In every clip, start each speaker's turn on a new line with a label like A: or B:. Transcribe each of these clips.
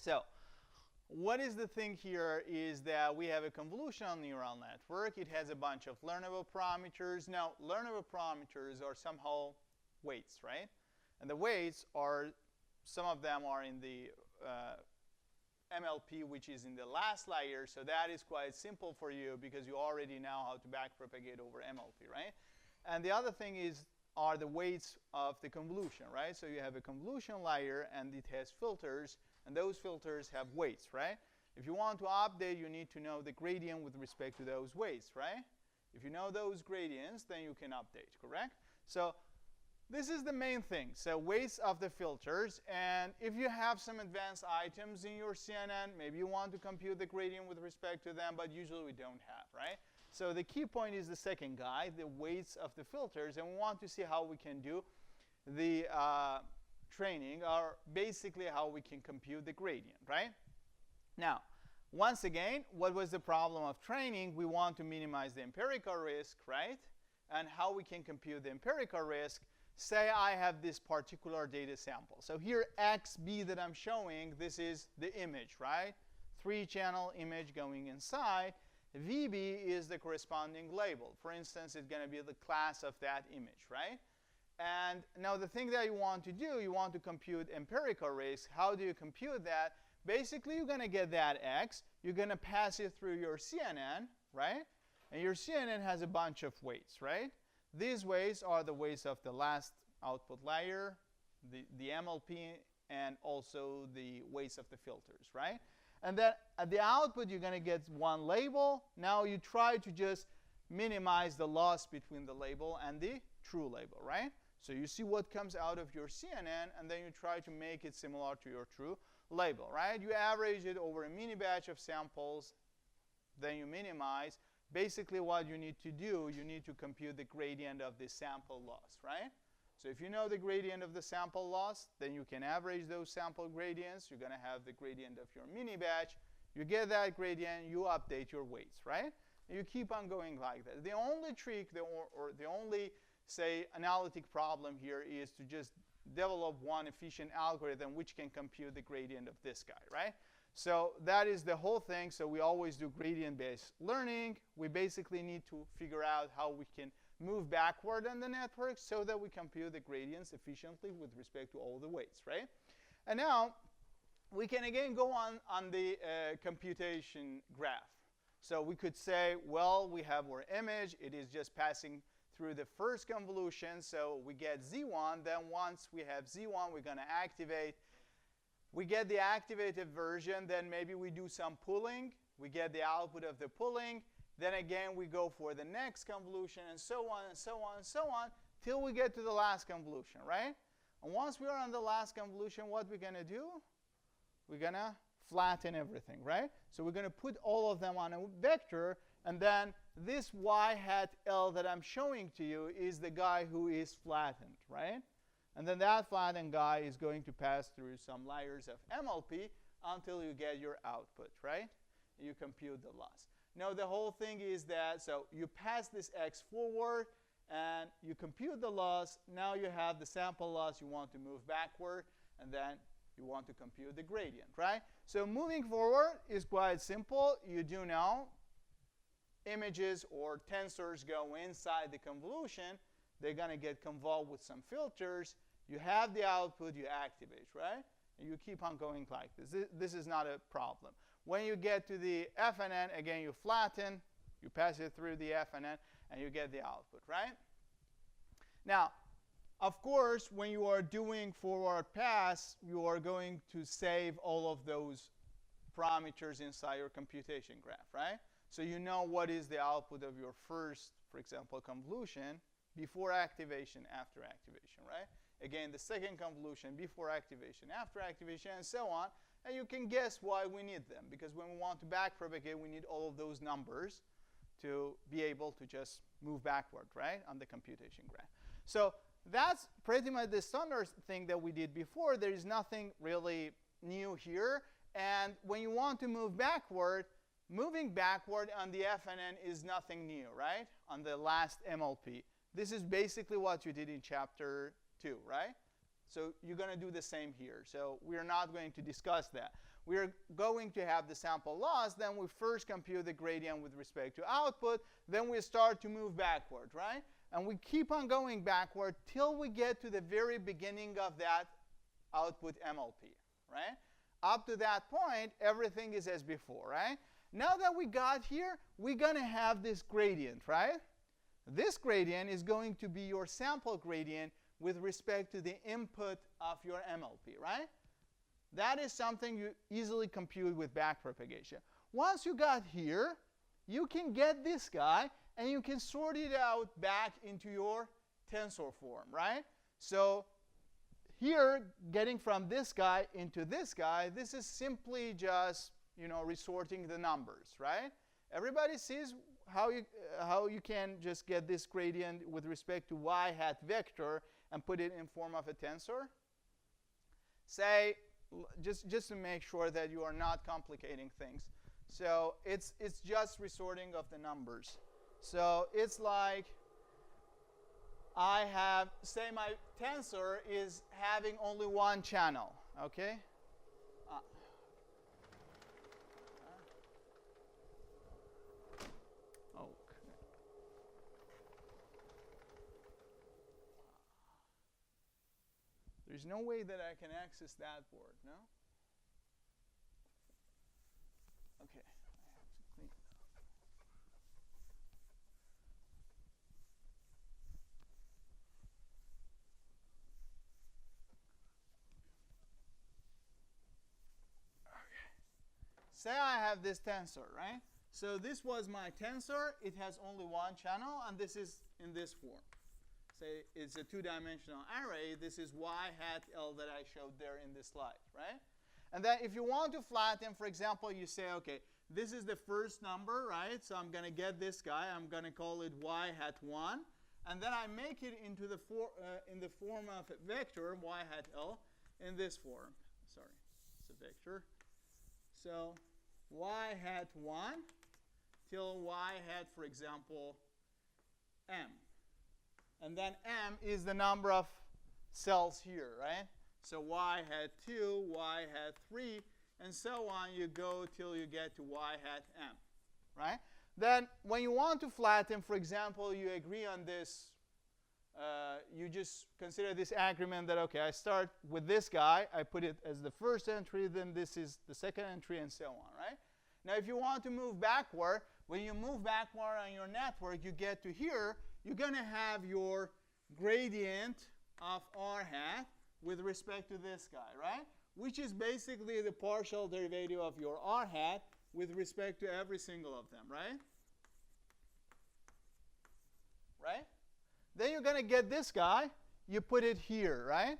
A: So what is the thing here is that we have a convolutional neural network. It has a bunch of learnable parameters. Now, learnable parameters are somehow weights, right? And the weights are, some of them are in the MLP, which is in the last layer. So that is quite simple for you because you already know how to backpropagate over MLP, right? And the other thing are the weights of the convolution, right? So you have a convolution layer, and it has filters. And those filters have weights, right? If you want to update, you need to know the gradient with respect to those weights, right? If you know those gradients, then you can update, correct? So this is the main thing. So weights of the filters. And if you have some advanced items in your CNN, maybe you want to compute the gradient with respect to them, but usually we don't have, right? So the key point is the second guy, the weights of the filters. And we want to see how we can do the training, or basically how we can compute the gradient, right? Now, once again, what was the problem of training? We want to minimize the empirical risk, right? And how we can compute the empirical risk? Say I have this particular data sample. So here, XB that I'm showing, this is the image, right? 3-channel image going inside. VB is the corresponding label. For instance, it's going to be the class of that image, right? And now the thing that you want to do, you want to compute empirical risk. How do you compute that? Basically, you're going to get that X. You're going to pass it through your CNN, right? And your CNN has a bunch of weights, right? These weights are the weights of the last output layer, the MLP, and also the weights of the filters, right? And then at the output, you're going to get one label. Now you try to just minimize the loss between the label and the true label, right? So you see what comes out of your CNN, and then you try to make it similar to your true label, right? You average it over a mini batch of samples, then you minimize. Basically, what you need to do, you need to compute the gradient of the sample loss, right? So if you know the gradient of the sample loss, then you can average those sample gradients. You're going to have the gradient of your mini batch. You get that gradient, you update your weights, right? And you keep on going like that. The only trick, or the only, say, analytic problem here is to just develop one efficient algorithm which can compute the gradient of this guy, right? So that is the whole thing. So we always do gradient-based learning. We basically need to figure out how we can move backward on the network so that we compute the gradients efficiently with respect to all the weights, right? And now we can again go on the computation graph. So we could say, well, we have our image. It is just passing through the first convolution. So we get Z1. Then once we have Z1, we're going to activate. We get the activated version. Then maybe we do some pulling. We get the output of the pulling. Then again, we go for the next convolution, and so on, and so on, and so on, till we get to the last convolution, right? And once we are on the last convolution, what we're going to do? We're going to flatten everything, right? So we're going to put all of them on a vector, and then this y hat L that I'm showing to you is the guy who is flattened, right? And then that flattened guy is going to pass through some layers of MLP until you get your output, right? You compute the loss. Now, the whole thing is that, so you pass this X forward, and you compute the loss. Now you have the sample loss. You want to move backward, and then you want to compute the gradient, right? So moving forward is quite simple. You do know images or tensors go inside the convolution. They're going to get convolved with some filters. You have the output. You activate, right? And you keep on going like this. This is not a problem. When you get to the FNN, again, you flatten. You pass it through the FNN, and you get the output, right? Now, of course, when you are doing forward pass, you are going to save all of those parameters inside your computation graph, right? So you know what is the output of your first, for example, convolution before activation, after activation, right? Again, the second convolution before activation, after activation, and so on. And you can guess why we need them. Because when we want to backpropagate, we need all of those numbers to be able to just move backward, right, on the computation graph. So that's pretty much the standard thing that we did before. There is nothing really new here. And when you want to move backward, moving backward on the FNN is nothing new, right, on the last MLP. This is basically what you did in Chapter 2, right? So you're going to do the same here. So we're not going to discuss that. we are going to have the sample loss, then we first compute the gradient with respect to output, then we start to move backward, right? And we keep on going backward till we get to the very beginning of that output MLP, right? Up to that point, everything is as before, right? Now that we got here, we're going to have this gradient, right? This gradient is going to be your sample gradient with respect to the input of your MLP, right? That is something you easily compute with backpropagation. Once you got here, you can get this guy, and you can sort it out back into your tensor form, right? So here, getting from this guy into this guy, this is simply just, resorting the numbers, right? Everybody sees how you can just get this gradient with respect to y hat vector and put it in form of a tensor? Say, just to make sure that you are not complicating things. So it's just resorting of the numbers. So it's like I have, say my tensor is having only one channel, okay? There's no way that I can access that board, no? Okay, I have to clean it up. Okay. Say I have this tensor, right? So this was my tensor. It has only one channel, and this is in this form. Say it's a two-dimensional array. This is y hat L that I showed there in this slide, right? And then if you want to flatten, for example, you say, okay, this is the first number, right? So I'm going to get this guy. I'm going to call it y hat 1. And then I make it into the in the form of a vector, y hat L, in this form. Sorry, it's a vector. So y hat 1 till y hat, for example, m. And then m is the number of cells here, right? So y hat 2, y hat 3, and so on. You go till you get to y hat m, right? Then when you want to flatten, for example, you agree on this. You just consider this agreement that, okay, I start with this guy. I put it as the first entry. Then this is the second entry, and so on, right? Now, if you want to move backward, when you move backward on your network, you get to here. You're going to have your gradient of r hat with respect to this guy, right? Which is basically the partial derivative of your r hat with respect to every single of them, right? Right? Then you're going to get this guy. You put it here, right?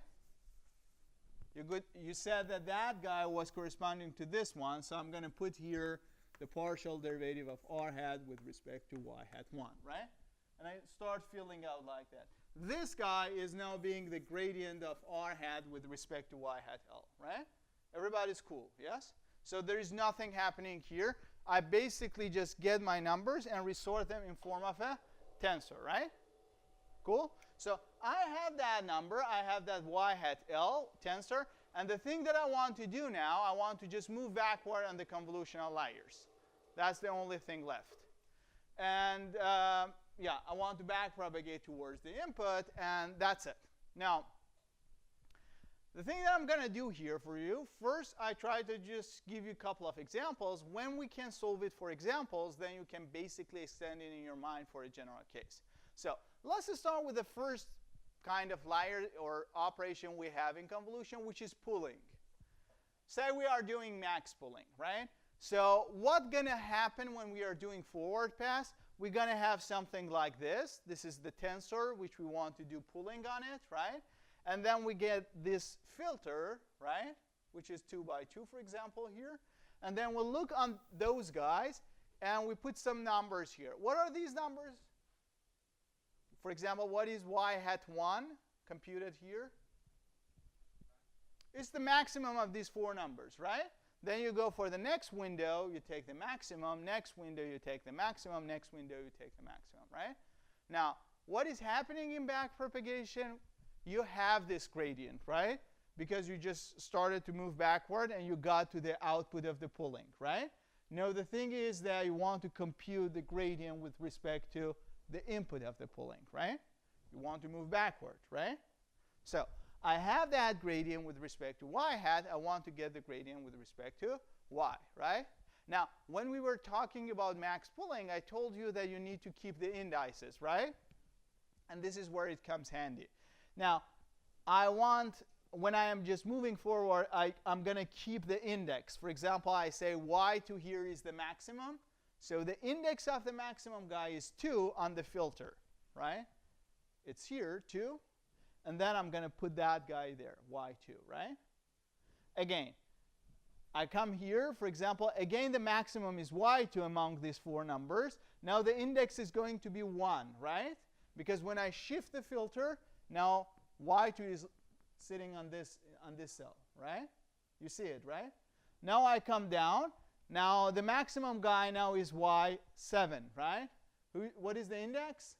A: You said that that guy was corresponding to this one, so I'm going to put here the partial derivative of r hat with respect to y hat 1, right? And I start filling out like that. This guy is now being the gradient of r hat with respect to y hat L, right? Everybody's cool, yes? So there is nothing happening here. I basically just get my numbers and resort them in form of a tensor, right? Cool? So I have that number. I have that y hat L tensor. And the thing that I want to do now, I want to just move backward on the convolutional layers. That's the only thing left. And yeah, I want to backpropagate towards the input, and that's it. Now, the thing that I'm going to do here for you, first I try to just give you a couple of examples. When we can solve it for examples, then you can basically extend it in your mind for a general case. So let's start with the first kind of layer or operation we have in convolution, which is pooling. Say we are doing max pooling, right? So what's going to happen when we are doing forward pass? We're going to have something like this. This is the tensor, which we want to do pooling on it, right? And then we get this filter, right, which is 2 by 2, for example, here. And then we'll look on those guys, and we put some numbers here. What are these numbers? For example, what is y hat 1 computed here? It's the maximum of these 4 numbers, right? Then you go for the next window, you take the maximum. Next window, you take the maximum. Next window, you take the maximum, right? Now, what is happening in backpropagation? You have this gradient, right? because you just started to move backward and you got to the output of the pulling, right? No, the thing is that you want to compute the gradient with respect to the input of the pulling, right? You want to move backward, right? So I have that gradient with respect to y hat. I want to get the gradient with respect to y, right? Now, when we were talking about max pulling, I told you that you need to keep the indices, right? And this is where it comes handy. Now, when I am just moving forward, I'm going to keep the index. For example, I say y2 here is the maximum. So the index of the maximum guy is 2 on the filter, right? It's here, 2. And then I'm going to put that guy there, y2, right? Again, I come here, for example, again the maximum is y2 among these 4 numbers. Now the index is going to be 1, right? Because when I shift the filter, now y2 is sitting on this cell, right? You see it, right? Now I come down. Now the maximum guy now is y7, right? What is the index?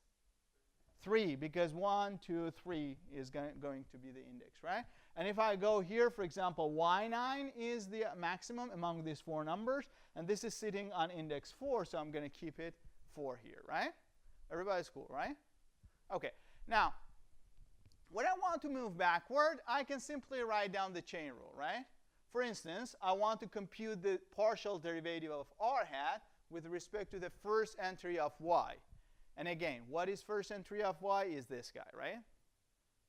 A: 3, because 1, 2, 3 is going to be the index, right? And if I go here, for example, y9 is the maximum among these 4 numbers, and this is sitting on index 4, so I'm going to keep it 4 here, right? Everybody's cool, right? Okay, now, when I want to move backward, I can simply write down the chain rule, right? For instance, I want to compute the partial derivative of r hat with respect to the first entry of y. And again, what is first entry of y is this guy, right?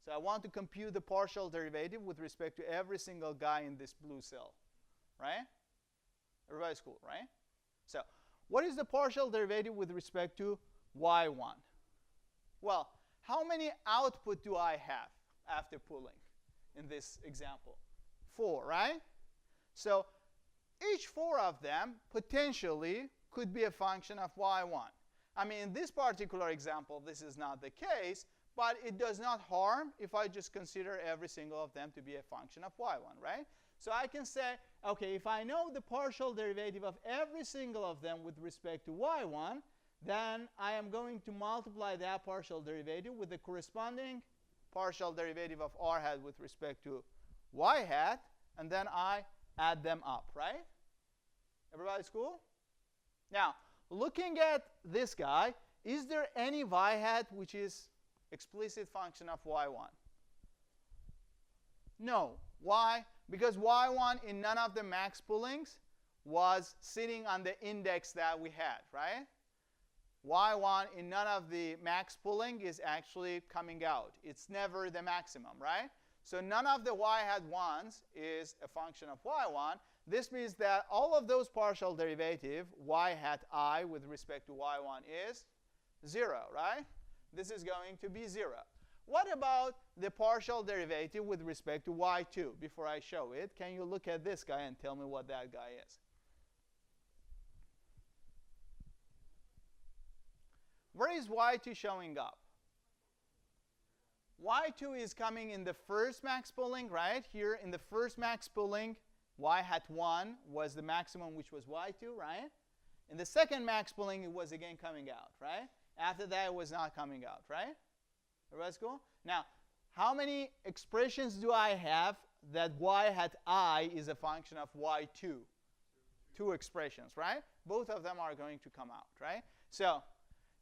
A: So I want to compute the partial derivative with respect to every single guy in this blue cell, right? Everybody's cool, right? So what is the partial derivative with respect to y1? Well, how many output do I have after pulling in this example? 4, right? So each 4 of them potentially could be a function of y1. I mean, in this particular example, this is not the case, but it does not harm if I just consider every single of them to be a function of y1, right? So I can say, okay, if I know the partial derivative of every single of them with respect to y1, then I am going to multiply that partial derivative with the corresponding partial derivative of r hat with respect to y hat, and then I add them up, right? Everybody's cool? Now, looking at this guy, is there any y hat which is explicit function of y1? No. Why? Because y1 in none of the max pullings was sitting on the index that we had, right? y1 in none of the max pulling is actually coming out. It's never the maximum, right? So none of the y hat 1s is a function of y1. This means that all of those partial derivative, y hat I with respect to y1 is 0, right? This is going to be 0. What about the partial derivative with respect to y2? Before I show it, can you look at this guy and tell me what that guy is? Where is y2 showing up? y2 is coming in the first max pulling, right? Here in the first max pulling, y hat 1 was the maximum, which was y2, right? In the second max pulling, it was again coming out, right? After that, it was not coming out, right? Everybody's cool? Now, how many expressions do I have that y hat I is a function of y2? 2 expressions, right? Both of them are going to come out, right? So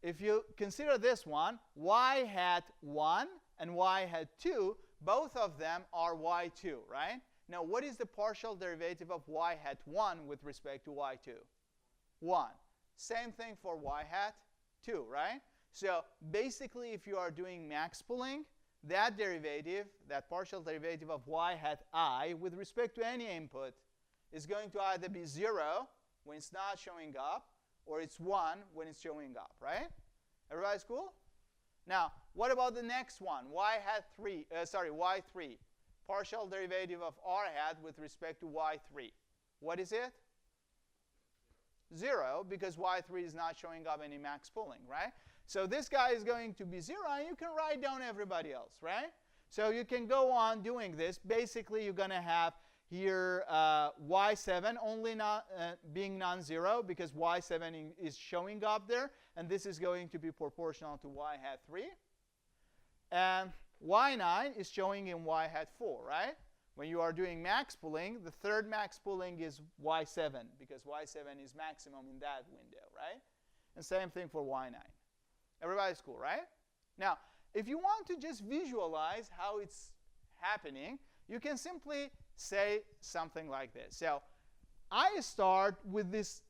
A: if you consider this one, y hat 1 and y hat 2, both of them are y2, right? Now, what is the partial derivative of y hat 1 with respect to y2? 1. Same thing for y hat 2, right? So basically, if you are doing max pulling, that derivative, that partial derivative of y hat I with respect to any input is going to either be 0 when it's not showing up, or it's 1 when it's showing up, right? Everybody's cool? Now, what about the next one? y3. Partial derivative of r hat with respect to y3. What is it? 0, because y3 is not showing up any max pulling, right? So this guy is going to be 0, and you can write down everybody else, right? So you can go on doing this. Basically, you're going to have here y7 only not being non-zero, because y7 is showing up there, and this is going to be proportional to y hat 3. And y9 is showing in y hat 4, right? When you are doing max pooling, the third max pooling is y7, because y7 is maximum in that window, right? And same thing for y9. Everybody's cool, right? Now, if you want to just visualize how it's happening, you can simply say something like this. So I start with this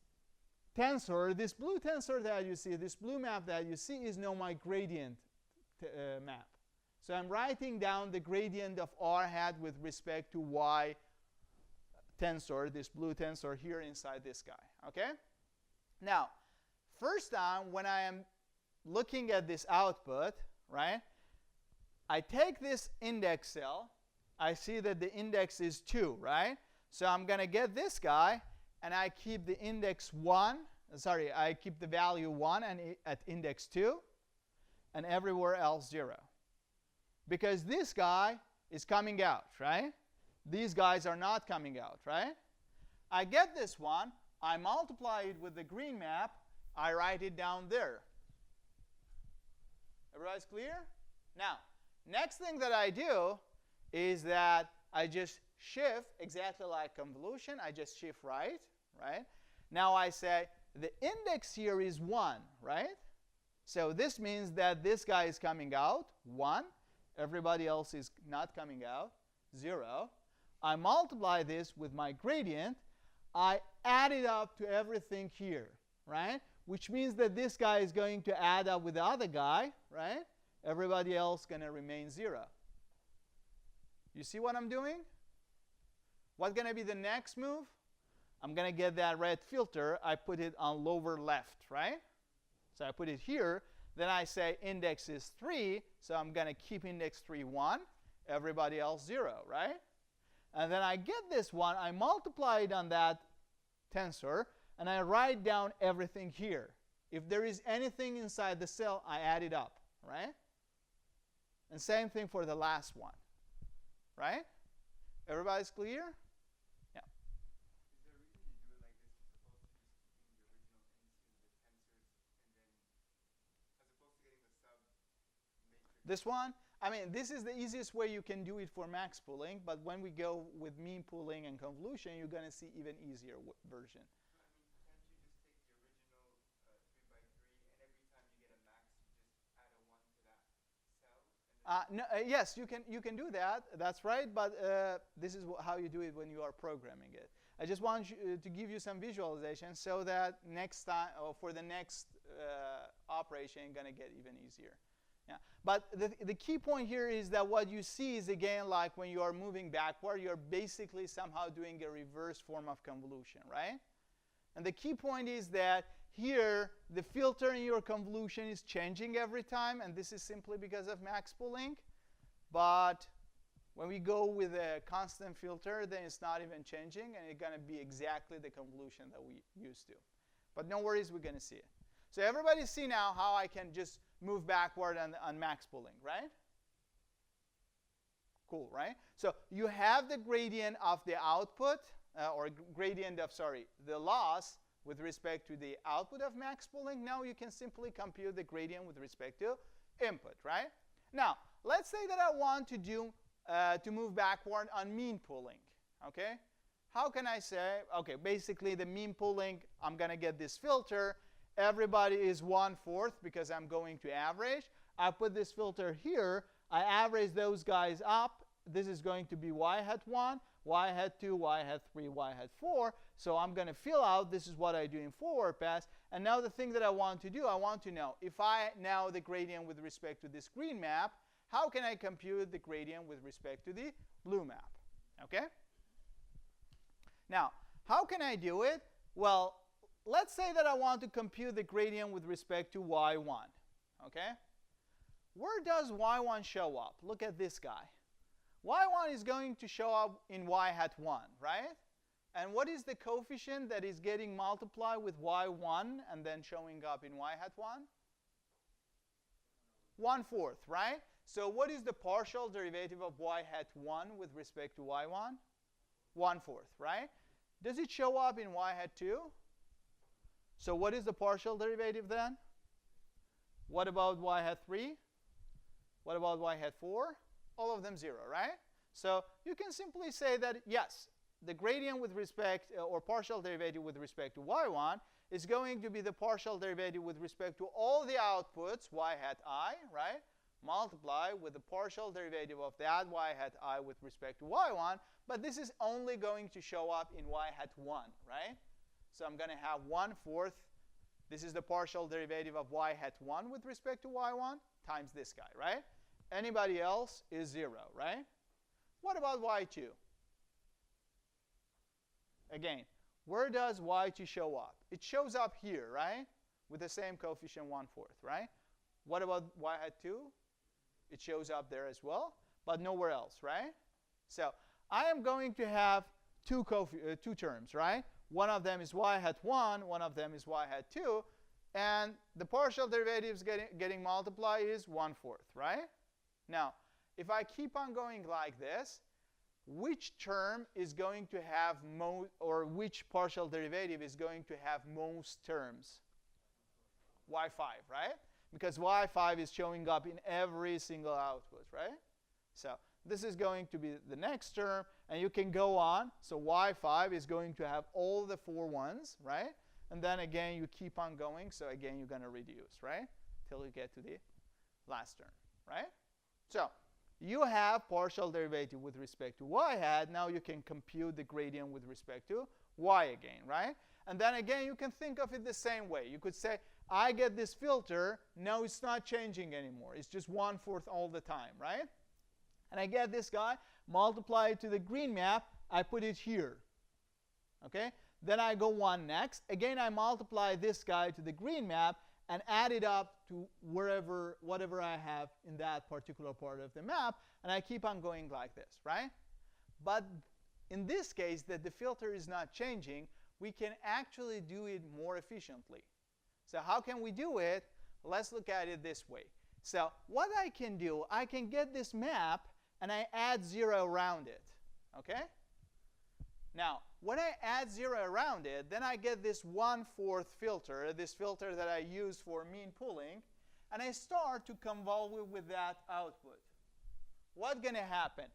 A: tensor. This blue tensor that you see, this blue map that you see is now my gradient map. So I'm writing down the gradient of r hat with respect to y tensor, this blue tensor here inside this guy. Okay? Now, first time when I am looking at this output, right, I take this index cell. I see that the index is 2, right? So I'm going to get this guy, and I keep the index 1. Sorry, I keep the value 1 and at index 2, and everywhere else 0. Because this guy is coming out, right? These guys are not coming out, right? I get this one. I multiply it with the green map. I write it down there. Everybody's clear? Now, next thing that I do is that I just shift, exactly like convolution. I just shift right, right? Now I say the index here is 1, right? So this means that this guy is coming out, 1. Everybody else is not coming out, 0. I multiply this with my gradient. I add it up to everything here, right? Which means that this guy is going to add up with the other guy, right? Everybody else is going to remain 0. You see what I'm doing? What's going to be the next move? I'm going to get that red filter. I put it on lower left, right? So I put it here. Then I say index is 3. So I'm going to keep index 3 1. Everybody else 0, right? And then I get this one. I multiply it on that tensor. And I write down everything here. If there is anything inside the cell, I add it up, right? And same thing for the last one, right? Everybody's clear? Yeah.
B: Is there a reason you do it like this as opposed to just keeping the original indices of the tensors and then, as opposed to getting the sub matrix?
A: This one? I mean, this is the easiest way you can do it for max pooling, but when we go with mean pooling and convolution, you're going to see even easier version. Yes, you can do that. That's right. But this is how you do it when you are programming it. I just want you, to give you some visualization so that next time, or for the next operation, it's going to get even easier. Yeah. But the key point here is that what you see is, again, like when you are moving backward, you're basically somehow doing a reverse form of convolution, right? And the key point is that here, the filter in your convolution is changing every time, and this is simply because of max pooling. But when we go with a constant filter, then it's not even changing, and it's going to be exactly the convolution that we used to. But no worries, we're going to see it. So everybody see now how I can just move backward on max pooling, right? Cool, right? So you have the gradient of the output, or gradient of, the loss with respect to the output of max pooling. Now you can simply compute the gradient with respect to input, right? Now, let's say that I want to do to move backward on mean pooling, okay? How can I say, okay, basically the mean pooling, I'm going to get this filter. Everybody is 1/4 because I'm going to average. I put this filter here. I average those guys up. This is going to be y hat 1, y hat 2, y hat 3, y hat 4. So I'm going to fill out. This is what I do in forward pass. And now the thing that I want to do, I want to know if I know the gradient with respect to this green map, how can I compute the gradient with respect to the blue map? Okay? Now, how can I do it? Well, let's say that I want to compute the gradient with respect to y1. Okay? Where does y1 show up? Look at this guy. y1 is going to show up in y hat 1, right? And what is the coefficient that is getting multiplied with y1 and then showing up in y hat 1? 1/4, right? So what is the partial derivative of y hat 1 with respect to y1? 1/4, right? Does it show up in y hat 2? So what is the partial derivative then? What about y hat 3? What about y hat 4? All of them 0, right? So you can simply say that, yes, the gradient with respect, or partial derivative with respect to y1 is going to be the partial derivative with respect to all the outputs, y hat I, right? Multiply with the partial derivative of that y hat I with respect to y1. But this is only going to show up in y hat 1, right? So I'm going to have 1/4. This is the partial derivative of y hat 1 with respect to y1 times this guy, right? Anybody else is 0, right? What about y2? Again, where does y2 show up? It shows up here, right? With the same coefficient 1/4, right? What about y hat 2? It shows up there as well, but nowhere else, right? So I am going to have two terms, right? One of them is y hat 1, one of them is y hat 2, and the partial derivatives getting multiplied is 1/4, right? Now, if I keep on going like this, which term is going to have most, or which partial derivative is going to have most terms? y5, right? Because y5 is showing up in every single output, right? So this is going to be the next term, and you can go on. So y5 is going to have all the 4 ones, right? And then again, you keep on going. So again, you're going to reduce, right? Till you get to the last term, right? So you have partial derivative with respect to y hat. Now you can compute the gradient with respect to y again, right? And then again, you can think of it the same way. You could say, I get this filter. No, it's not changing anymore. It's just 1/4 all the time, right? And I get this guy, multiply it to the green map. I put it here, okay? Then I go one next. Again, I multiply this guy to the green map and add it up to whatever I have in that particular part of the map. And I keep on going like this, right? But in this case, that the filter is not changing, we can actually do it more efficiently. So how can we do it? Let's look at it this way. So what I can do, I can get this map, and I add 0 around it, okay? Now, when I add 0 around it, then I get this 1/4 filter, this filter that I use for mean pooling, and I start to convolve with that output. What's going to happen?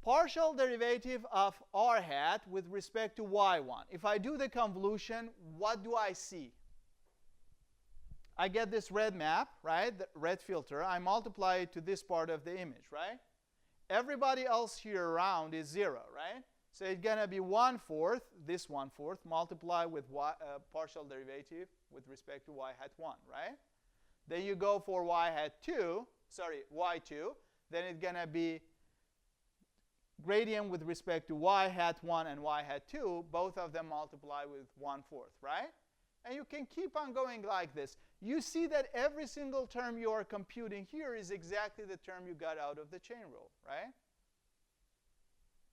A: Partial derivative of r hat with respect to y1. If I do the convolution, what do I see? I get this red map, right? The red filter. I multiply it to this part of the image, right? Everybody else here around is 0, right? So it's going to be 1/4, this 1/4, multiplied with partial derivative with respect to y hat 1, right? Then you go for y2, then it's going to be gradient with respect to y hat 1 and y hat 2, both of them multiply with 1/4, right? And you can keep on going like this. You see that every single term you are computing here is exactly the term you got out of the chain rule, right?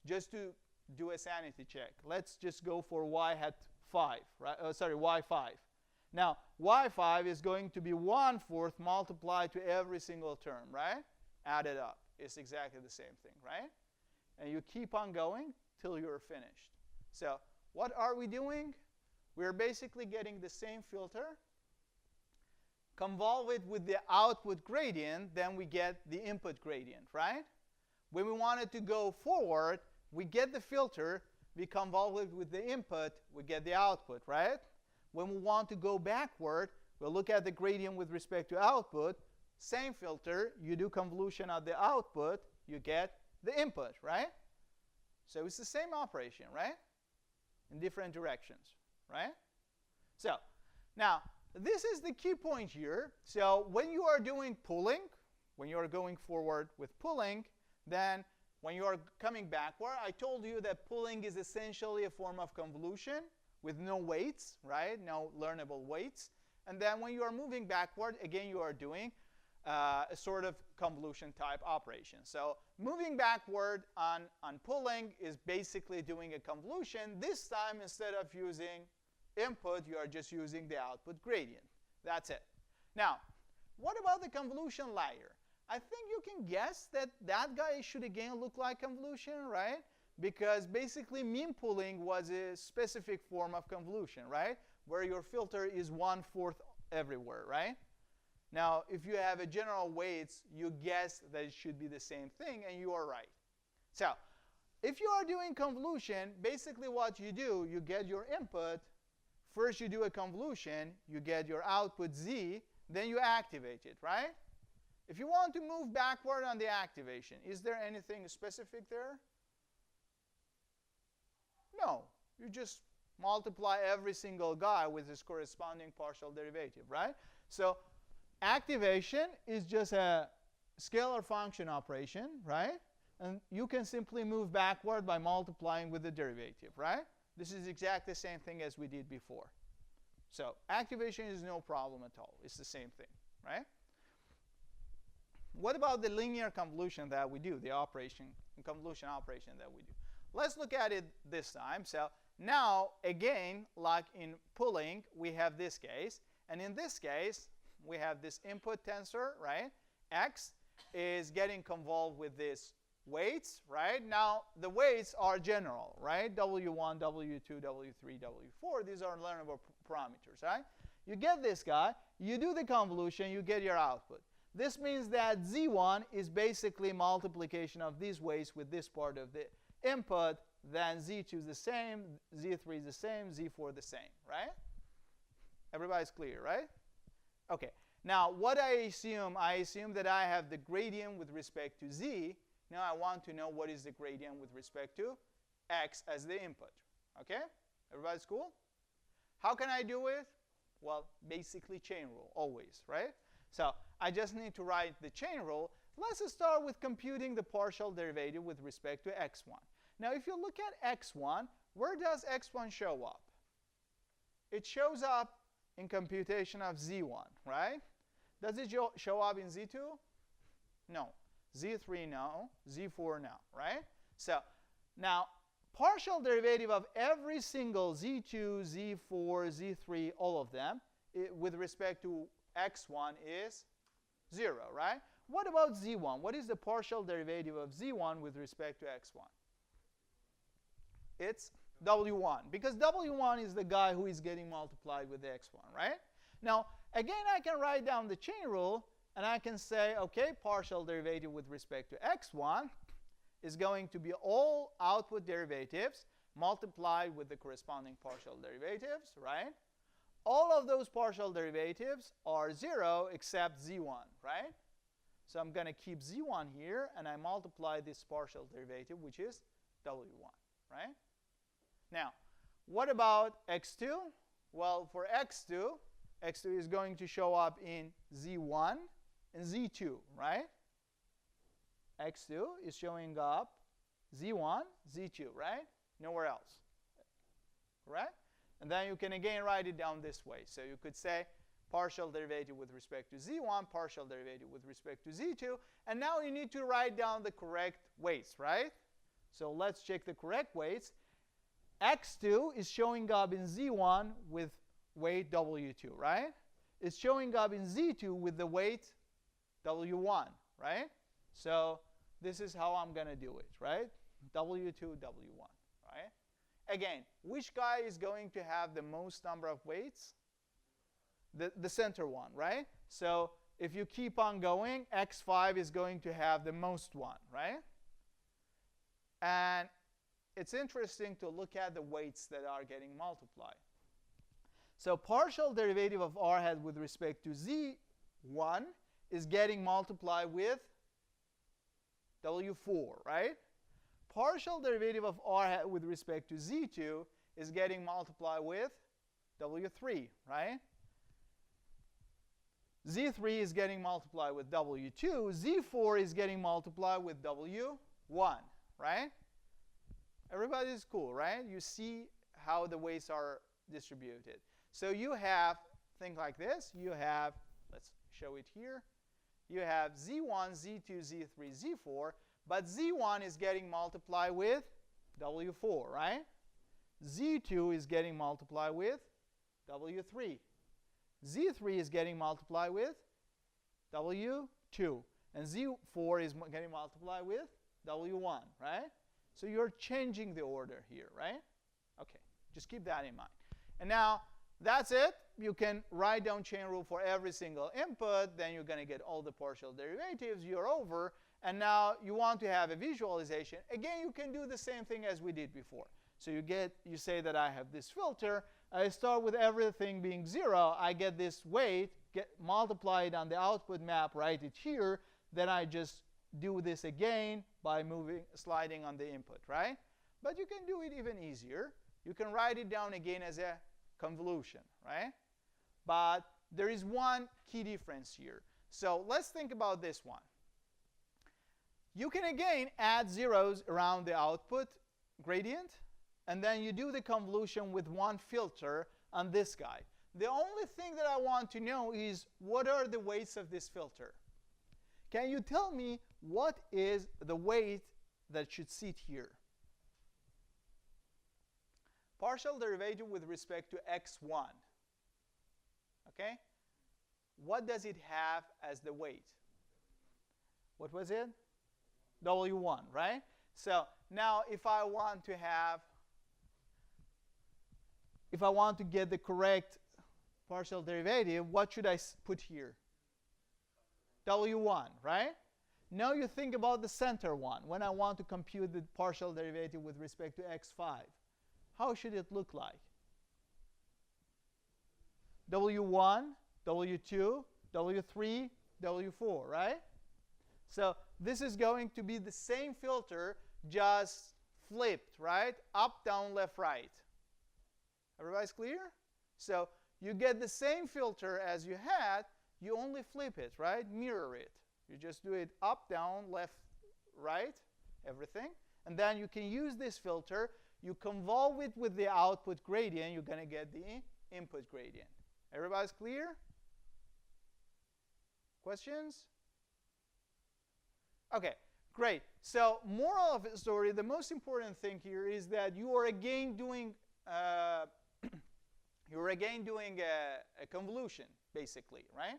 A: Just to do a sanity check, let's just go for y hat 5, right? y5. Now, y5 is going to be 1/4 multiplied to every single term, right? Add it up. It's exactly the same thing, right? And you keep on going till you're finished. So what are we doing? We're basically getting the same filter, convolve it with the output gradient, then we get the input gradient, right? When we wanted to go forward, we get the filter, we convolve it with the input, we get the output, right? When we want to go backward, we'll look at the gradient with respect to output, same filter, you do convolution of the output, you get the input, right? So it's the same operation, right? In different directions, right? So now, this is the key point here. So when you are doing pooling, when you are going forward with pooling, then when you are coming backward, I told you that pooling is essentially a form of convolution with no weights, right? No learnable weights. And then when you are moving backward, again, you are doing a sort of convolution type operation. So moving backward on pooling is basically doing a convolution. This time, instead of using input, you are just using the output gradient. That's it. Now, what about the convolution layer? I think you can guess that that guy should again look like convolution, right? Because basically mean pooling was a specific form of convolution, right? Where your filter is 1/4 everywhere, right? Now, if you have a general weights, you guess that it should be the same thing, and you are right. So if you are doing convolution, basically what you do, you get your input. First you do a convolution. You get your output z. Then you activate it, right? If you want to move backward on the activation, is there anything specific there? No. You just multiply every single guy with his corresponding partial derivative, right? So activation is just a scalar function operation, right? And you can simply move backward by multiplying with the derivative, right? This is exactly the same thing as we did before. So activation is no problem at all. It's the same thing, right? What about the linear convolution that we do, the convolution operation that we do? Let's look at it this time. So now, again, like in pooling, we have this case. And in this case, we have this input tensor, right? X is getting convolved with these weights, right? Now, the weights are general, right? W1, W2, W3, W4. These are learnable parameters, right? You get this guy. You do the convolution. You get your output. This means that Z1 is basically multiplication of these weights with this part of the input. Then Z2 is the same, Z3 is the same, Z4 the same, right? Everybody's clear, right? OK. Now, what I assume that I have the gradient with respect to Z. Now I want to know what is the gradient with respect to X as the input. OK? Everybody's cool? How can I do it? Well, basically chain rule, always, right? So I just need to write the chain rule. Let's start with computing the partial derivative with respect to x1. Now, if you look at x1, where does x1 show up? It shows up in computation of z1, right? Does it show up in z2? No. z3, no. z4, no, right? So now, partial derivative of every single z2, z4, z3, all of them, with respect to x1 is 0, right? What about z1? What is the partial derivative of z1 with respect to x1? It's w1, because w1 is the guy who is getting multiplied with x1, right? Now, again, I can write down the chain rule, and I can say, OK, partial derivative with respect to x1 is going to be all output derivatives multiplied with the corresponding partial derivatives, right? All of those partial derivatives are 0 except z1, right? So I'm going to keep z1 here, and I multiply this partial derivative, which is w1, right? Now, what about x2? Well, for x2 is going to show up in z1 and z2, right? x2 is showing up z1, z2, right? Nowhere else, correct? And then you can again write it down this way. So you could say partial derivative with respect to z1, partial derivative with respect to z2. And now you need to write down the correct weights, right? So let's check the correct weights. x2 is showing up in z1 with weight w2, right? It's showing up in z2 with the weight w1, right? So this is how I'm going to do it, right? w2, w1, right? Again, which guy is going to have the most number of weights? The center one, right? So if you keep on going, x5 is going to have the most one, right? And it's interesting to look at the weights that are getting multiplied. So partial derivative of r hat with respect to z1 is getting multiplied with w4, right? Partial derivative of r hat with respect to z2 is getting multiplied with w3, right? z3 is getting multiplied with w2. z4 is getting multiplied with w1, right? Everybody's cool, right? You see how the weights are distributed. So you have things like this. You have, let's show it here. You have z1, z2, z3, z4. But z1 is getting multiplied with w4, right? z2 is getting multiplied with w3. z3 is getting multiplied with w2. And z4 is getting multiplied with w1, right? So you're changing the order here, right? OK, just keep that in mind. And now that's it. You can write down chain rule for every single input. Then you're going to get all the partial derivatives. You're over. And now you want to have a visualization. Again, you can do the same thing as we did before. So you say that I have this filter. I start with everything being 0. I get this weight, multiply it on the output map, write it here. Then I just do this again by sliding on the input, right? But you can do it even easier. You can write it down again as a convolution, right? But there is one key difference here. So let's think about this one. You can again add zeros around the output gradient, and then you do the convolution with one filter on this guy. The only thing that I want to know is what are the weights of this filter? Can you tell me what is the weight that should sit here? Partial derivative with respect to x1. Okay? What does it have as the weight? What was it? W1, right? So now if I want to get the correct partial derivative, what should I put here? W1, right? Now you think about the center one. When I want to compute the partial derivative with respect to x5, how should it look like? W1, W2, W3, W4, right? So this is going to be the same filter, just flipped, right? Up, down, left, right. Everybody's clear? So you get the same filter as you had, you only flip it, right? Mirror it. You just do it up, down, left, right, everything. And then you can use this filter. You convolve it with the output gradient. You're going to get the input gradient. Everybody's clear? Questions? Okay, great. So moral of the story, the most important thing here is that you are again doing a convolution, basically, right?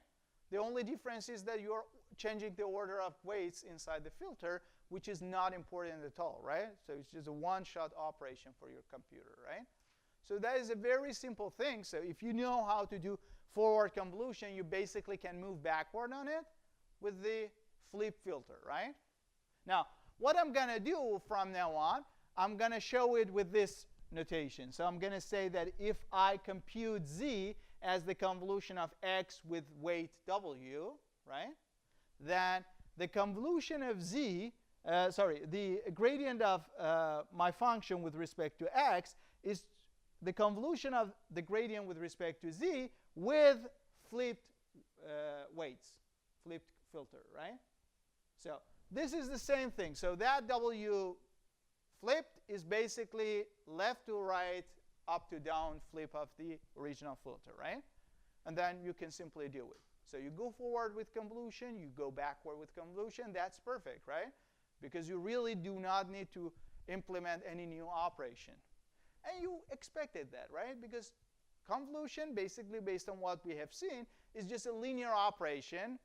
A: The only difference is that you're changing the order of weights inside the filter, which is not important at all, right? So it's just a one-shot operation for your computer, right? So that is a very simple thing. So if you know how to do forward convolution, you basically can move backward on it with the flip filter, right? Now, what I'm going to do from now on, I'm going to show it with this notation. So I'm going to say that if I compute z as the convolution of x with weight w, right, then the convolution of z, the gradient of my function with respect to x is the convolution of the gradient with respect to z with flipped weights, flipped filter, right? So this is the same thing. So that w flipped is basically left to right, up to down flip of the original filter, right? And then you can simply do it. So you go forward with convolution, you go backward with convolution. That's perfect, right? Because you really do not need to implement any new operation. And you expected that, right? Because convolution, basically based on what we have seen, is just a linear operation.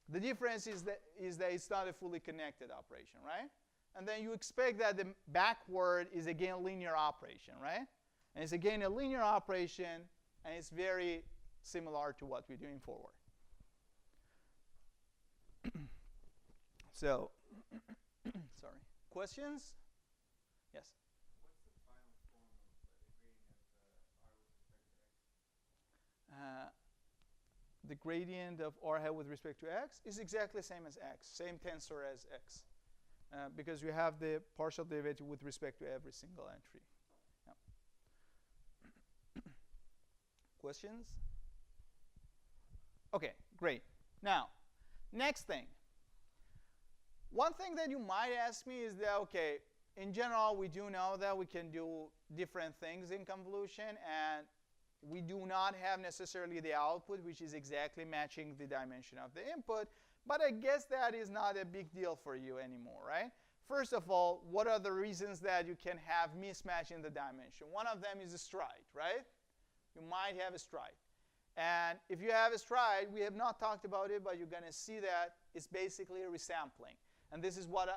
A: The difference is that it's not a fully connected operation, right? And then you expect that the backward is again a linear operation, right? And it's again a linear operation, and it's very similar to what we're doing forward. So, sorry. Questions? Yes?
B: What's the final form of the gradient of r with respect to x?
A: The gradient of r hat with respect to x is exactly the same as x, same tensor as x, because you have the partial derivative with respect to every single entry. Yeah. Questions? Okay, great. Now, next thing. One thing that you might ask me is that, okay, in general, we do know that we can do different things in convolution, and we do not have necessarily the output, which is exactly matching the dimension of the input, but I guess that is not a big deal for you anymore, right? First of all, what are the reasons that you can have mismatch in the dimension? One of them is a stride, right? You might have a stride. And if you have a stride, we have not talked about it, but you're going to see that it's basically a resampling. And this is what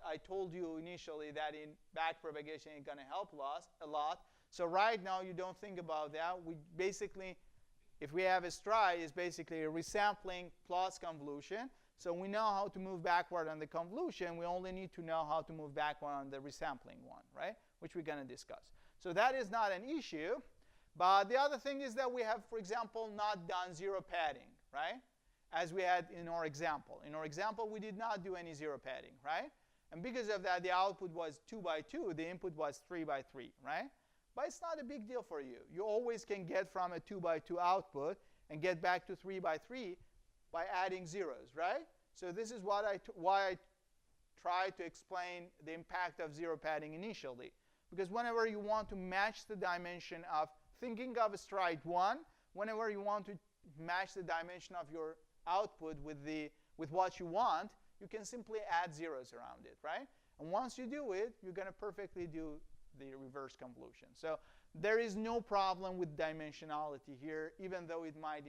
A: I told you initially, that in backpropagation it's going to help a lot. So right now you don't think about that. We basically, if we have a stride, it's basically a resampling plus convolution. So we know how to move backward on the convolution. We only need to know how to move backward on the resampling one, right? Which we're going to discuss. So that is not an issue. But the other thing is that we have, for example, not done zero padding, right? As we had in our example. In our example, we did not do any zero padding, right? And because of that, the output was 2 by 2. The input was 3 by 3, right? But it's not a big deal for you. You always can get from a 2 by 2 output and get back to 3 by 3 by adding zeros, right? So this is why I try to explain the impact of zero padding initially. Because whenever you want to match the dimension of thinking of a stride 1, whenever you want to match the dimension of your output with what you want, you can simply add zeros around it, right? And once you do it, you're going to perfectly do the reverse convolution. So there is no problem with dimensionality here, even though it might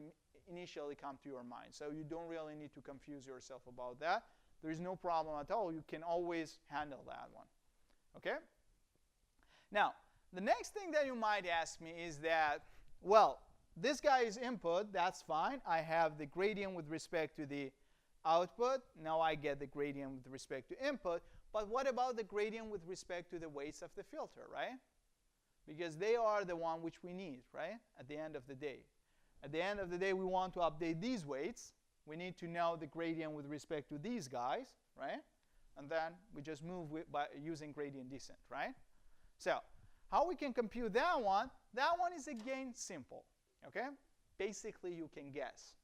A: initially come to your mind. So you don't really need to confuse yourself about that. There is no problem at all. You can always handle that one. Okay? Now, the next thing that you might ask me is that, well, this guy is input. That's fine. I have the gradient with respect to the output. Now I get the gradient with respect to input. But what about the gradient with respect to the weights of the filter, right? Because they are the one which we need, right, at the end of the day. At the end of the day, we want to update these weights. We need to know the gradient with respect to these guys, right? And then we just move by using gradient descent, right? So how we can compute that one is again simple, okay? Basically, you can guess.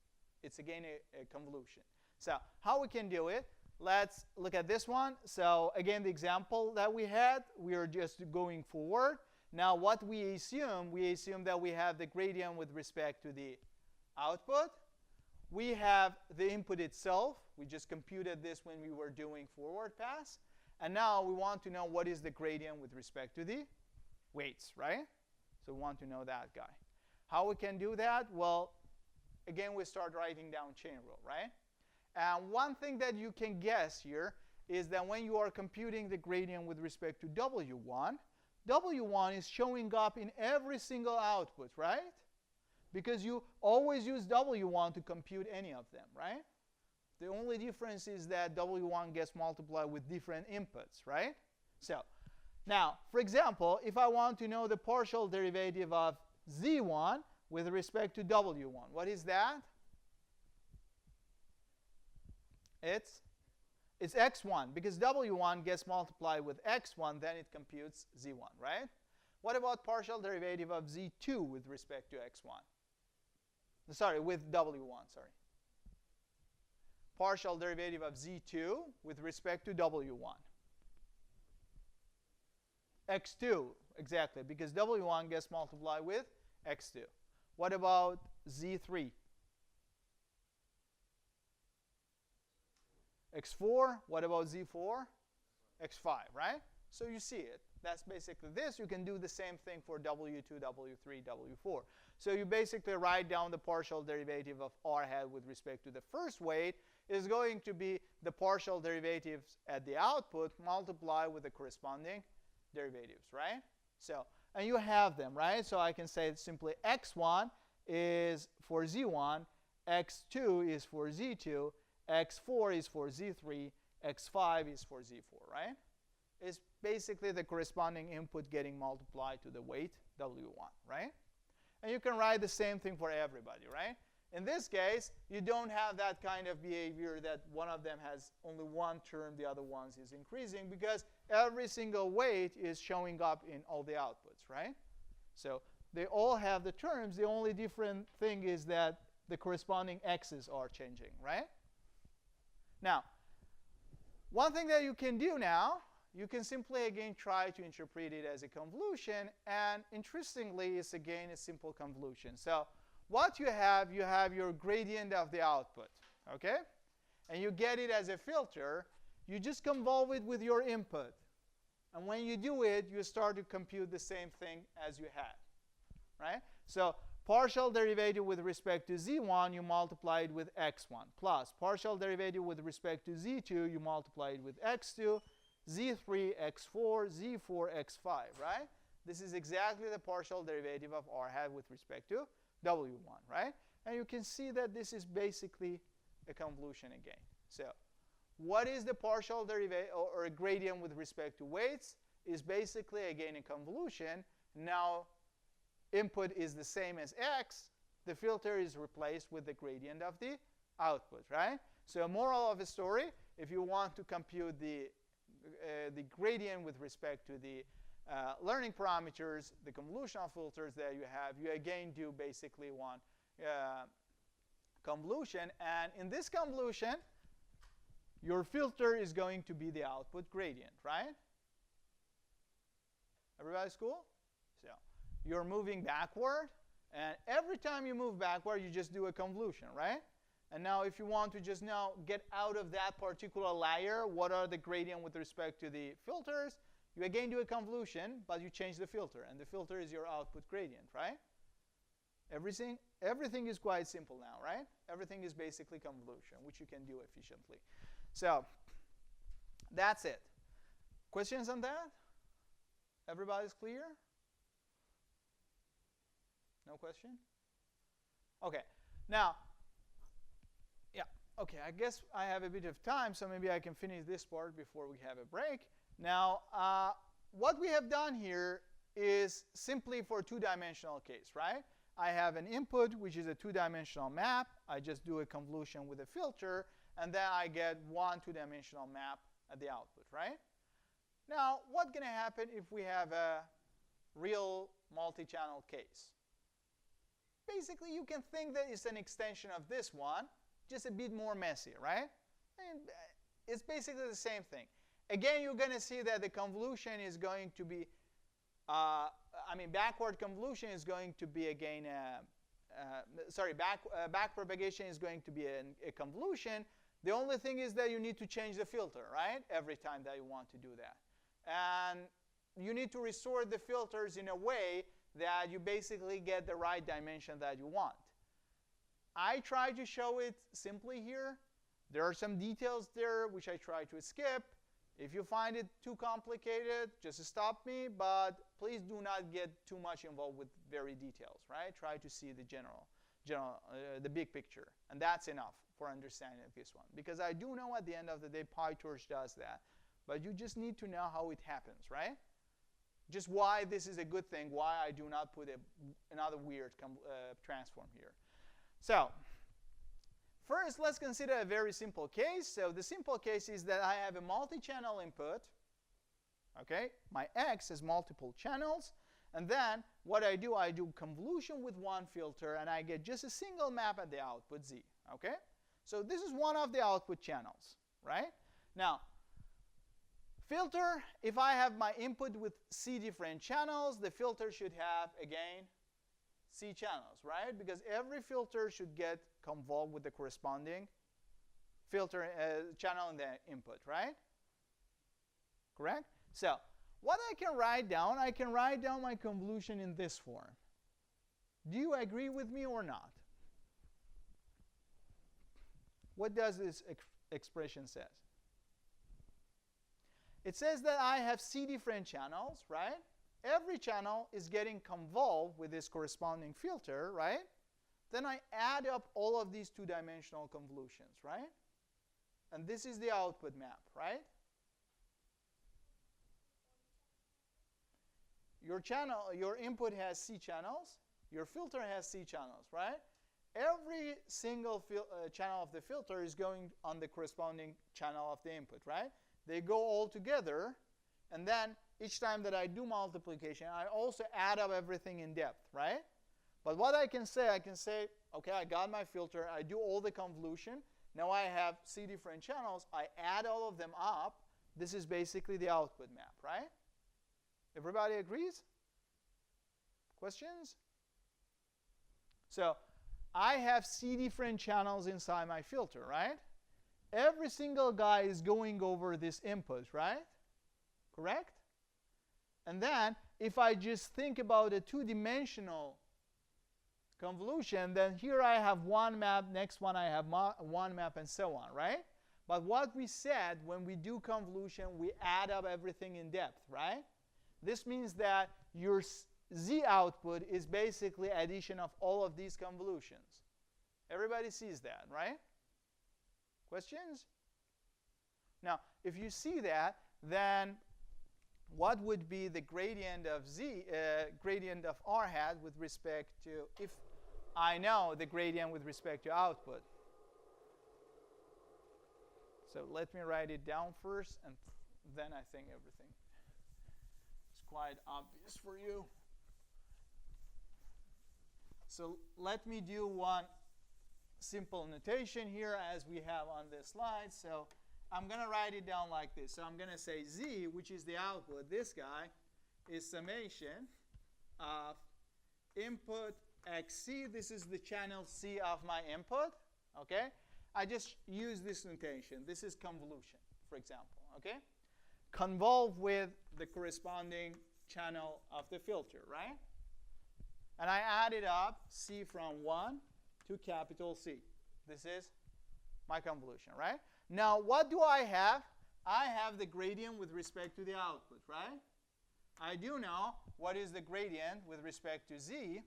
A: It's again a convolution. So how we can do it? Let's look at this one. So again, the example that we had, we are just going forward. Now what we assume that we have the gradient with respect to the output. We have the input itself. We just computed this when we were doing forward pass. And now we want to know what is the gradient with respect to the weights, right? So we want to know that guy. How we can do that? Well, again, we start writing down chain rule, right? And one thing that you can guess here is that when you are computing the gradient with respect to W1, W1 is showing up in every single output, right? Because you always use W1 to compute any of them, right? The only difference is that W1 gets multiplied with different inputs, right? So now, for example, if I want to know the partial derivative of Z1 with respect to W1, what is that? It's x1, because W1 gets multiplied with x1, then it computes Z1, right? What about partial derivative of Z2 with respect to x1? Sorry, with W1, sorry. Partial derivative of Z2 with respect to W1. X2, exactly, because W1 gets multiplied with X2. What about Z3? X4, what about Z4? X5, right? So you see it. That's basically this. You can do the same thing for W2, W3, W4. So you basically write down the partial derivative of R hat with respect to the first weight is going to be the partial derivatives at the output multiplied with the corresponding derivatives, right? So, and you have them, right? So I can say it's simply x1 is for z1, x2 is for z2, x4 is for z3, x5 is for z4, right? It's basically the corresponding input getting multiplied to the weight w1, right? And you can write the same thing for everybody, right? In this case, you don't have that kind of behavior that one of them has only one term, the other ones is increasing, because every single weight is showing up in all the outputs, right? So they all have the terms. The only different thing is that the corresponding x's are changing, right? Now, one thing that you can do now, you can simply, again, try to interpret it as a convolution. And interestingly, it's, again, a simple convolution. So what you have your gradient of the output, OK? And you get it as a filter. You just convolve it with your input. And when you do it, you start to compute the same thing as you had, right? So partial derivative with respect to z1, you multiply it with x1, plus partial derivative with respect to z2, you multiply it with x2, z3, x4, z4, x5, right? This is exactly the partial derivative of r hat with respect to w1, right? And you can see that this is basically a convolution again. So what is the partial derivative or a gradient with respect to weights? Is basically, again, a convolution. Now input is the same as x. The filter is replaced with the gradient of the output, right? So moral of the story, if you want to compute the gradient with respect to the learning parameters, the convolutional filters that you have, you again do basically one convolution. And in this convolution, your filter is going to be the output gradient, right? Everybody's cool? So you're moving backward. And every time you move backward, you just do a convolution, right? And now if you want to just now get out of that particular layer, what are the gradient with respect to the filters? You again do a convolution, but you change the filter. And the filter is your output gradient, right? Everything is quite simple now, right? Everything is basically convolution, which you can do efficiently. So that's it. Questions on that? Everybody's clear? No question? OK. Now, yeah, OK, I guess I have a bit of time, so maybe I can finish this part before we have a break. Now, what we have done here is simply for a two-dimensional case, right? I have an input, which is a two-dimensional map. I just do a convolution with a filter, and then I get one two-dimensional map at the output, right? Now, what's going to happen if we have a real multi-channel case? Basically, you can think that it's an extension of this one, just a bit more messy, right? And it's basically the same thing. Again, you're going to see that the convolution is going to be, backward convolution is going to be, again, backpropagation is going to be a convolution. The only thing is that you need to change the filter, right, every time that you want to do that. And you need to restore the filters in a way that you basically get the right dimension that you want. I try to show it simply here. There are some details there which I try to skip. If you find it too complicated, just stop me. But please do not get too much involved with very details, right? Try to see the the big picture. And that's enough for understanding this one. Because I do know at the end of the day, PyTorch does that. But you just need to know how it happens, right? Just why this is a good thing, why I do not put another weird transform here. So first, let's consider a very simple case. So the simple case is that I have a multi-channel input. Okay, my X has multiple channels. And then what I do convolution with one filter, and I get just a single map at the output Z. Okay, so this is one of the output channels, right? Now, filter, if I have my input with C different channels, the filter should have, again, C channels, right? Because every filter should get convolved with the corresponding filter channel in the input, right? Correct? So what I can write down my convolution in this form. Do you agree with me or not? What does this expression say? It says that I have C different channels, right? Every channel is getting convolved with this corresponding filter, right? Then I add up all of these two-dimensional convolutions, right? And this is the output map, right? Your input has C channels. Your filter has C channels, right? Every single channel of the filter is going on the corresponding channel of the input, right? They go all together, and then each time that I do multiplication, I also add up everything in depth, right? But what I can say, okay, I got my filter, I do all the convolution. Now I have C different channels, I add all of them up. This is basically the output map, right? Everybody agrees? Questions? So I have C different channels inside my filter, right? Every single guy is going over this input, right? Correct? And then if I just think about a two-dimensional convolution, then here I have one map, next one I have one map, and so on, right? But what we said, when we do convolution, we add up everything in depth, right? This means that your Z output is basically addition of all of these convolutions. Everybody sees that, right? Questions? Now, if you see that, then what would be the gradient of gradient of r hat with respect to, if I know the gradient with respect to output? So let me write it down first, and then I think everything is quite obvious for you. So let me do one simple notation here as we have on this slide. So I'm going to write it down like this. So I'm going to say Z, which is the output, this guy, is summation of input XC. This is the channel C of my input. Okay? I just use this notation. This is convolution, for example. Okay? Convolve with the corresponding channel of the filter, right? And I added up C from 1 to capital C. This is my convolution, right? Now, what do I have? I have the gradient with respect to the output, right? I do know what is the gradient with respect to Z.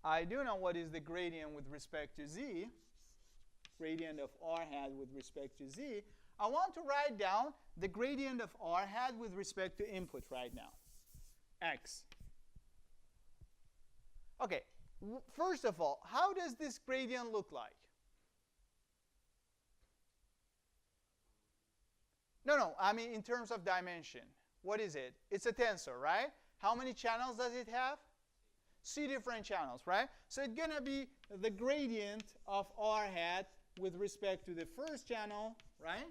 A: I do know what is the gradient with respect to Z, gradient of r hat with respect to Z. I want to write down the gradient of r hat with respect to input right now, x. Okay, first of all, how does this gradient look like? No, I mean in terms of dimension. What is it? It's a tensor, right? How many channels does it have? C different channels, right? So it's going to be the gradient of r hat with respect to the first channel, right?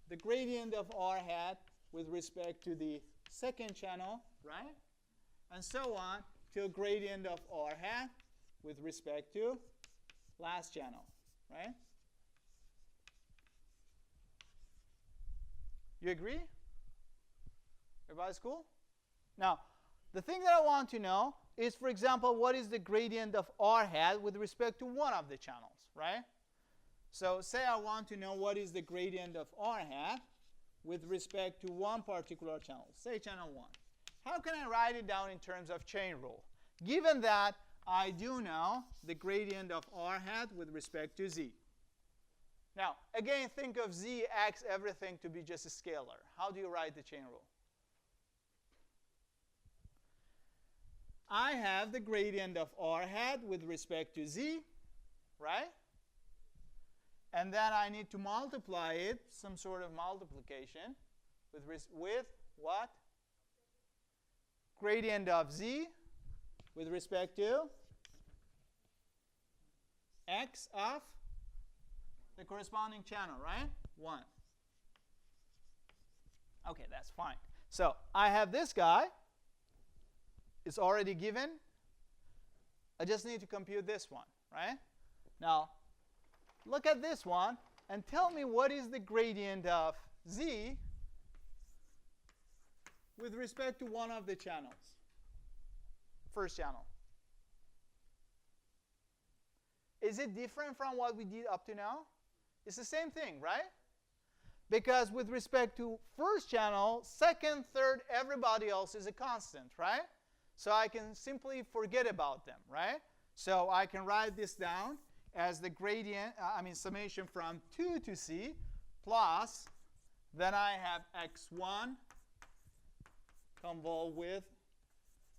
A: The gradient of r hat with respect to the second channel, right? And so on till gradient of r hat with respect to last channel, right? You agree? Everybody's cool? Now, the thing that I want to know is, for example, what is the gradient of r hat with respect to one of the channels, right? So say I want to know what is the gradient of r hat with respect to one particular channel, say channel 1. How can I write it down in terms of chain rule? Given that I do know the gradient of r hat with respect to Z. Now, again, think of Z, X, everything to be just a scalar. How do you write the chain rule? I have the gradient of r hat with respect to Z, right? And then I need to multiply it, some sort of multiplication, with what? Gradient of Z with respect to X of the corresponding channel, right? 1. Okay, that's fine. So I have this guy. It's already given. I just need to compute this one, right? Now, look at this one and tell me what is the gradient of Z with respect to one of the channels. First channel. Is it different from what we did up to now? It's the same thing, right? Because with respect to first channel, second, third, everybody else is a constant, right? So I can simply forget about them, right? So I can write this down as the gradient, summation from 2 to C plus, then I have x1 convolve with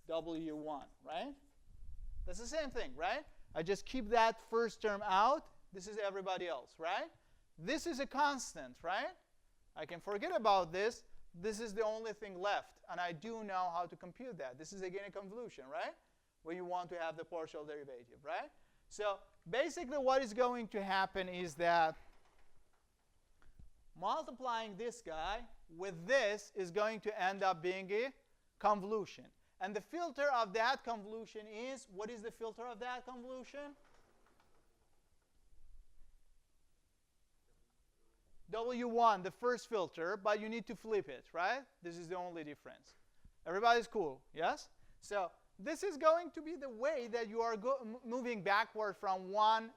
A: w1, right? That's the same thing, right? I just keep that first term out. This is everybody else, right? This is a constant, right? I can forget about this. This is the only thing left, and I do know how to compute that. This is again a convolution, right? Where you want to have the partial derivative, right? So basically what is going to happen is that multiplying this guy with this is going to end up being a convolution. And the filter of that convolution is, what is the filter of that convolution? W1, the first filter, but you need to flip it, right? This is the only difference. Everybody's cool, yes? So this is going to be the way that you are moving backward from one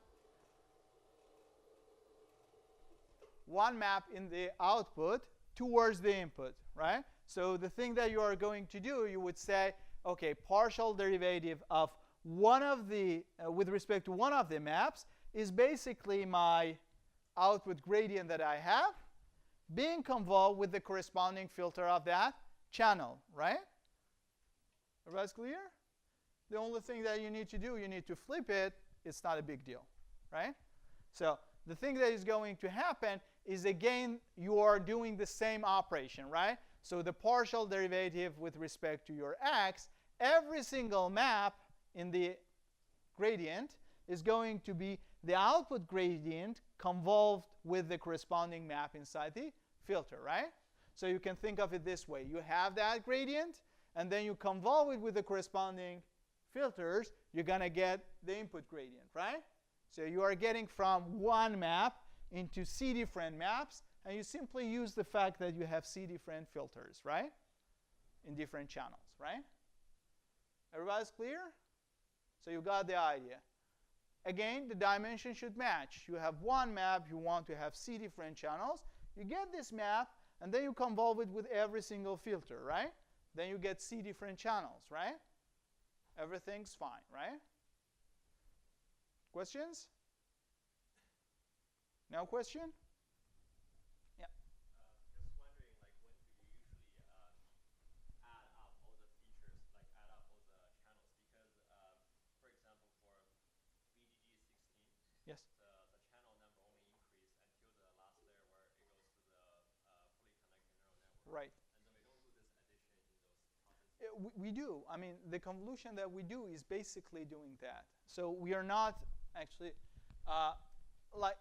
A: map in the output towards the input, right? So the thing that you are going to do, you would say, okay, partial derivative of one of the, with respect to one of the maps, is basically my output gradient that I have being convolved with the corresponding filter of that channel, right? Everybody's clear? The only thing that you need to do, you need to flip it. It's not a big deal, right? So the thing that is going to happen is, again, you are doing the same operation, right? So the partial derivative with respect to your x, every single map in the gradient is going to be the output gradient convolved with the corresponding map inside the filter, right? So you can think of it this way. You have that gradient, and then you convolve it with the corresponding filters. You're going to get the input gradient, right? So you are getting from one map into C different maps, and you simply use the fact that you have C different filters, right? In different channels, right? Everybody's clear? So you got the idea. Again, the dimension should match. You have one map, you want to have C different channels. You get this map, and then you convolve it with every single filter, right? Then you get C different channels, right? Everything's fine, right? Questions? No question? Yeah.
B: Just wondering, like, when do you usually add up all the features, like add up all the channels? Because, for example, for VGG16,
A: Yes.
B: the channel number only increase until the last layer where it goes to the fully connected neural network.
A: Right.
B: And then we don't do this addition in those processes.
A: We do. I mean, the convolution that we do is basically doing that. So we are not actually, like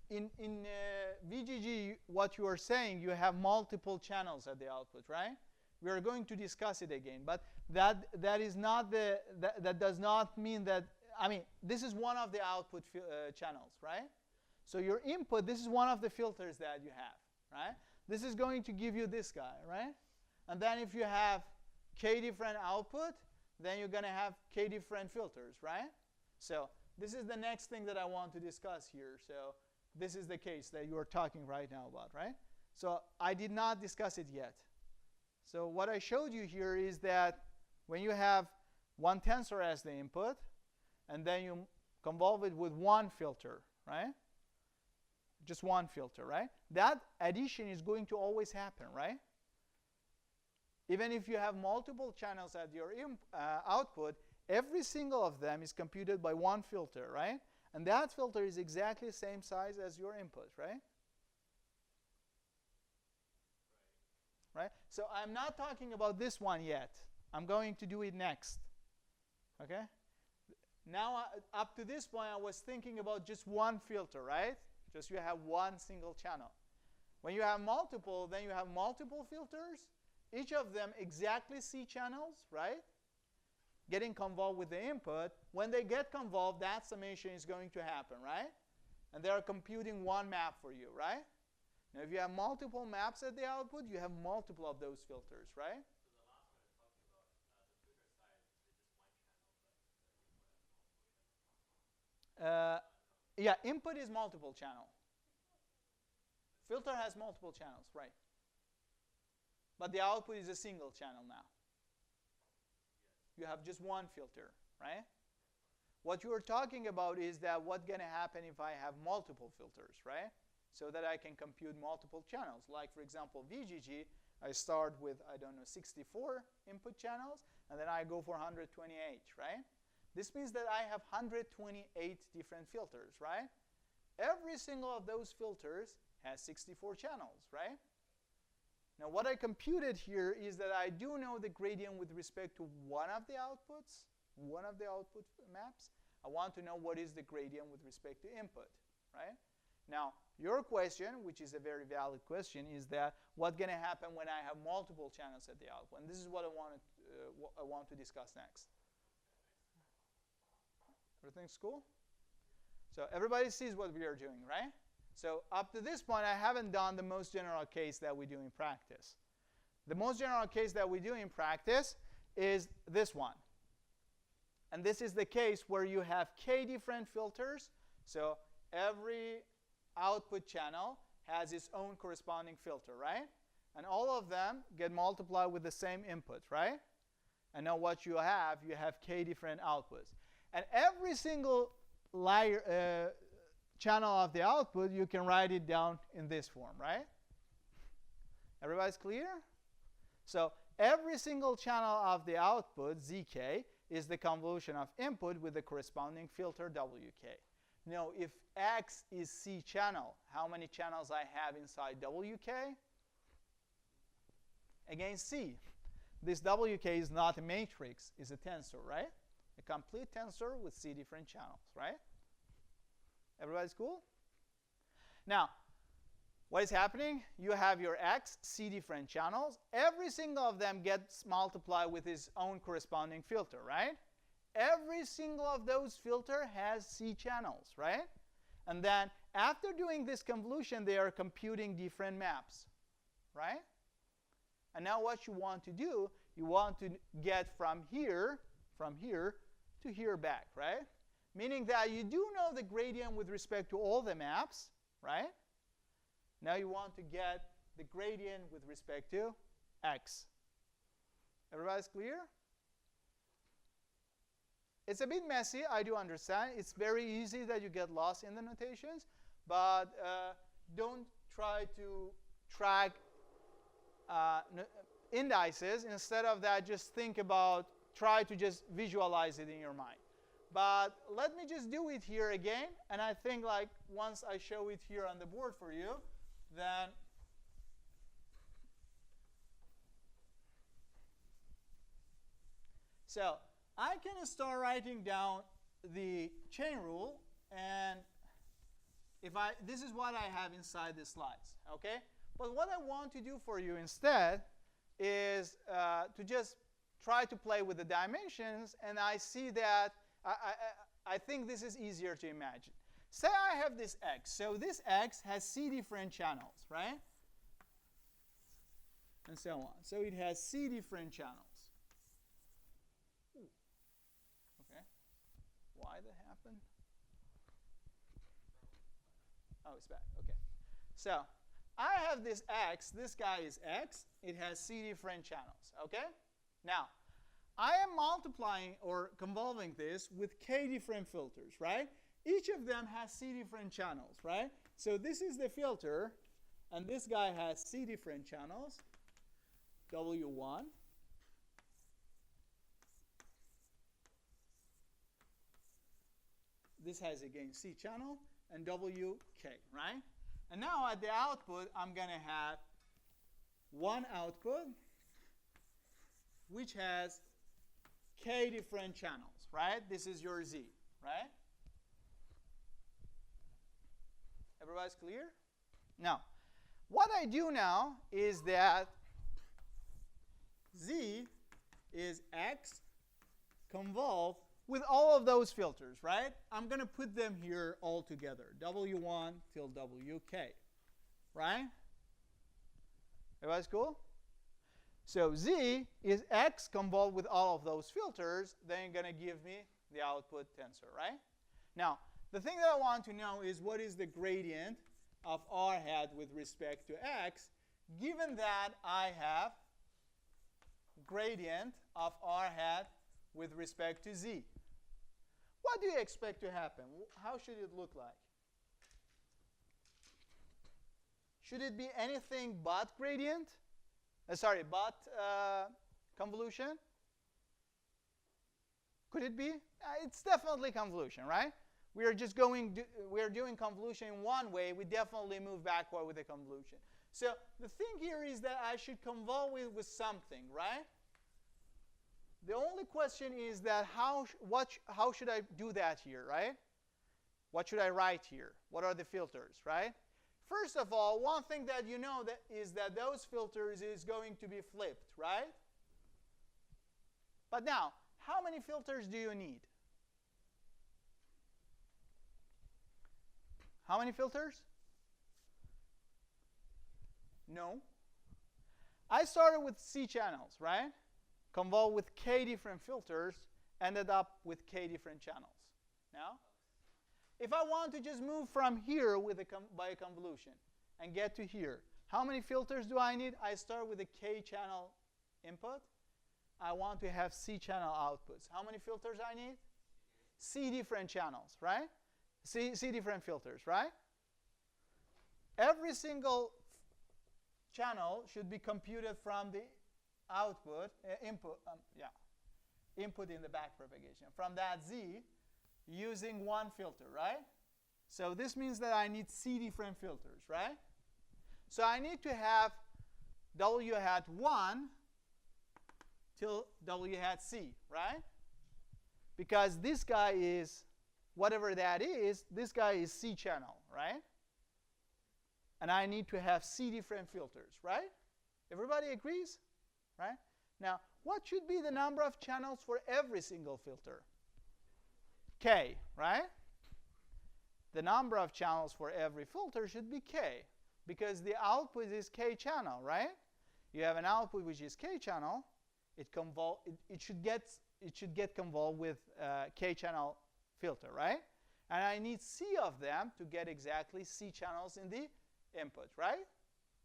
A: in VGG, what you are saying, you have multiple channels at the output, right? We are going to discuss it again, but that is not the, that does not mean that, I mean, this is one of the output channels, right? So your input, this is one of the filters that you have, right? This is going to give you this guy, right? And then if you have k different output, then you're going to have k different filters, right? So this is the next thing that I want to discuss here. So this is the case that you are talking right now about, right? So I did not discuss it yet. So what I showed you here is that when you have one tensor as the input, and then you convolve it with one filter, right? Just one filter, right? That addition is going to always happen, right? Even if you have multiple channels at your output, every single of them is computed by one filter, right? And that filter is exactly the same size as your input, right? Right? So I'm not talking about this one yet. I'm going to do it next. Okay? Now, up to this point, I was thinking about just one filter, right? Just you have one single channel. When you have multiple, then you have multiple filters, each of them exactly C channels, right? Getting convolved with the input. When they get convolved, that summation is going to happen, right? And they are computing one map for you, right? Now, if you have multiple maps at the output, you have multiple of those filters, right?
B: So the last one is talking about the filter has multiple channels.
A: Yeah, input is multiple channel. Filter has multiple channels, right? But the output is a single channel now. You have just one filter, right? What you are talking about is that what's going to happen if I have multiple filters, right? So that I can compute multiple channels. Like, for example, VGG, I start with, I don't know, 64 input channels, and then I go for 128, right? This means that I have 128 different filters, right? Every single of those filters has 64 channels, right? Now, what I computed here is that I do know the gradient with respect to one of the outputs, one of the output maps. I want to know what is the gradient with respect to input, right? Now, your question, which is a very valid question, is that what's going to happen when I have multiple channels at the output? And this is what I want to discuss next. Everything's cool? So everybody sees what we are doing, right? So up to this point, I haven't done the most general case that we do in practice. The most general case that we do in practice is this one. And this is the case where you have k different filters. So every output channel has its own corresponding filter, right? And all of them get multiplied with the same input, right? And now what you have k different outputs. And every single layer, channel of the output, you can write it down in this form, right? Everybody's clear? So every single channel of the output, zk, is the convolution of input with the corresponding filter, wk. Now, if x is c channel, how many channels I have inside wk? Again, c. This wk is not a matrix, it's a tensor, right? A complete tensor with c different channels, right? Everybody's cool? Now, what is happening? You have your x, c different channels. Every single of them gets multiplied with its own corresponding filter, right? Every single of those filter has c channels, right? And then after doing this convolution, they are computing different maps, right? And now what you want to do, you want to get from here to here back, right? Meaning that you do know the gradient with respect to all the maps, right? Now you want to get the gradient with respect to x. Everybody's clear? It's a bit messy, I do understand. It's very easy that you get lost in the notations, but don't try to track indices. Instead of that, just try to just visualize it in your mind. But let me just do it here again, and I think like once I show it here on the board for you, then so I can start writing down the chain rule, and this is what I have inside the slides, okay? But what I want to do for you instead is to just try to play with the dimensions, and I see that I think this is easier to imagine. Say I have this x. So this x has c different channels, right? And so on. So it has c different channels. Ooh. Okay. Why that happened? Oh, it's back. Okay. So I have this x. This guy is x. It has c different channels. Okay? Now, I am multiplying or convolving this with k different filters, right? Each of them has c different channels, right? So this is the filter, and this guy has c different channels, W1. This has, again, c channel, and WK, right? And now at the output, I'm going to have one output, which has k different channels, right? This is your z, right? Everybody's clear? Now, what I do now is that z is x convolve with all of those filters, right? I'm going to put them here all together, W1 till WK, right? Everybody's cool? So z is x convolved with all of those filters, then you're going to give me the output tensor, right? Now, the thing that I want to know is what is the gradient of r hat with respect to x, given that I have gradient of r hat with respect to z. What do you expect to happen? How should it look like? Should it be anything but gradient? But convolution? Could it be? It's definitely convolution, right? We are doing convolution in one way. We definitely move backward with the convolution. So the thing here is that I should convolve with something, right? The only question is that how should I do that here, right? What should I write here? What are the filters, right? First of all, one thing that you know is that those filters is going to be flipped, right? But now, how many filters do you need? How many filters? No. I started with C channels, right? Convolve with K different filters, ended up with k different channels. Now, if I want to just move from here with by a convolution and get to here, how many filters do I need? I start with a k channel input. I want to have c channel outputs. How many filters I need? C different channels, right? C different filters, right? Every single channel should be computed from the output, input in the backpropagation. From that z, using one filter, right? So this means that I need c different filters, right? So I need to have w hat 1 till w hat c, right? Because this guy is, whatever that is, this guy is c channel, right? And I need to have c different filters, right? Everybody agrees, right? Now, what should be the number of channels for every single filter? K, right? The number of channels for every filter should be k, because the output is k channel, right? You have an output which is k channel. It should get convolved with k channel filter, right? And I need c of them to get exactly c channels in the input, right?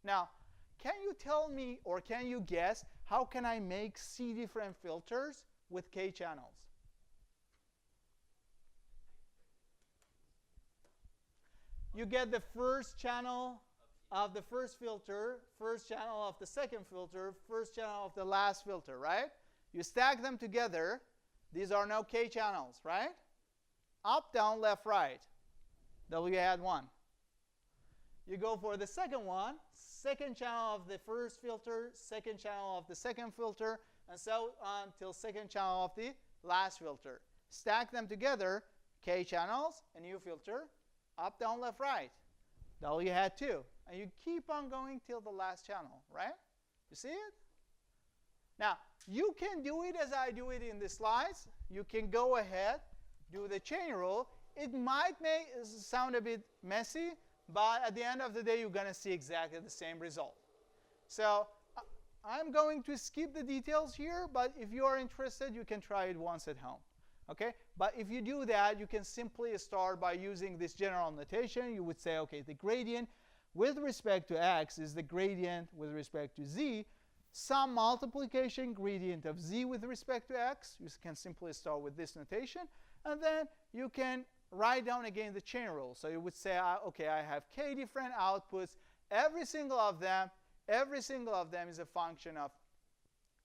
A: Now, can you tell me, or can you guess, how can I make c different filters with k channels? You get the first channel of the first filter, first channel of the second filter, first channel of the last filter, right? You stack them together. These are now k channels, right? Up, down, left, right. W hat 1. You go for the second one, second channel of the first filter, second channel of the second filter, and so on till second channel of the last filter. Stack them together, k channels, a new filter, up, down, left, right. W hat 2. And you keep on going till the last channel, right? You see it? Now, you can do it as I do it in the slides. You can go ahead, do the chain rule. It might sound a bit messy, but at the end of the day, you're going to see exactly the same result. So I'm going to skip the details here, but if you are interested, you can try it once at home. Okay? But if you do that, you can simply start by using this general notation. You would say, okay, the gradient with respect to x is the gradient with respect to z. Some multiplication gradient of z with respect to x. You can simply start with this notation. And then you can write down again the chain rule. So you would say, okay, I have k different outputs. Every single of them is a function of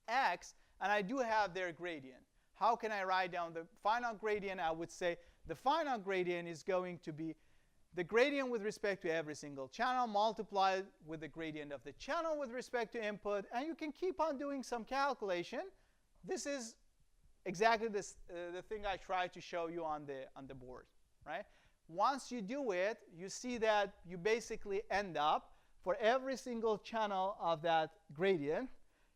A: x. And I do have their gradient. How can I write down the final gradient? I would say the final gradient is going to be the gradient with respect to every single channel multiplied with the gradient of the channel with respect to input. And you can keep on doing some calculation. This is exactly the thing I tried to show you on the board, right? Once you do it, you see that you basically end up, for every single channel of that gradient,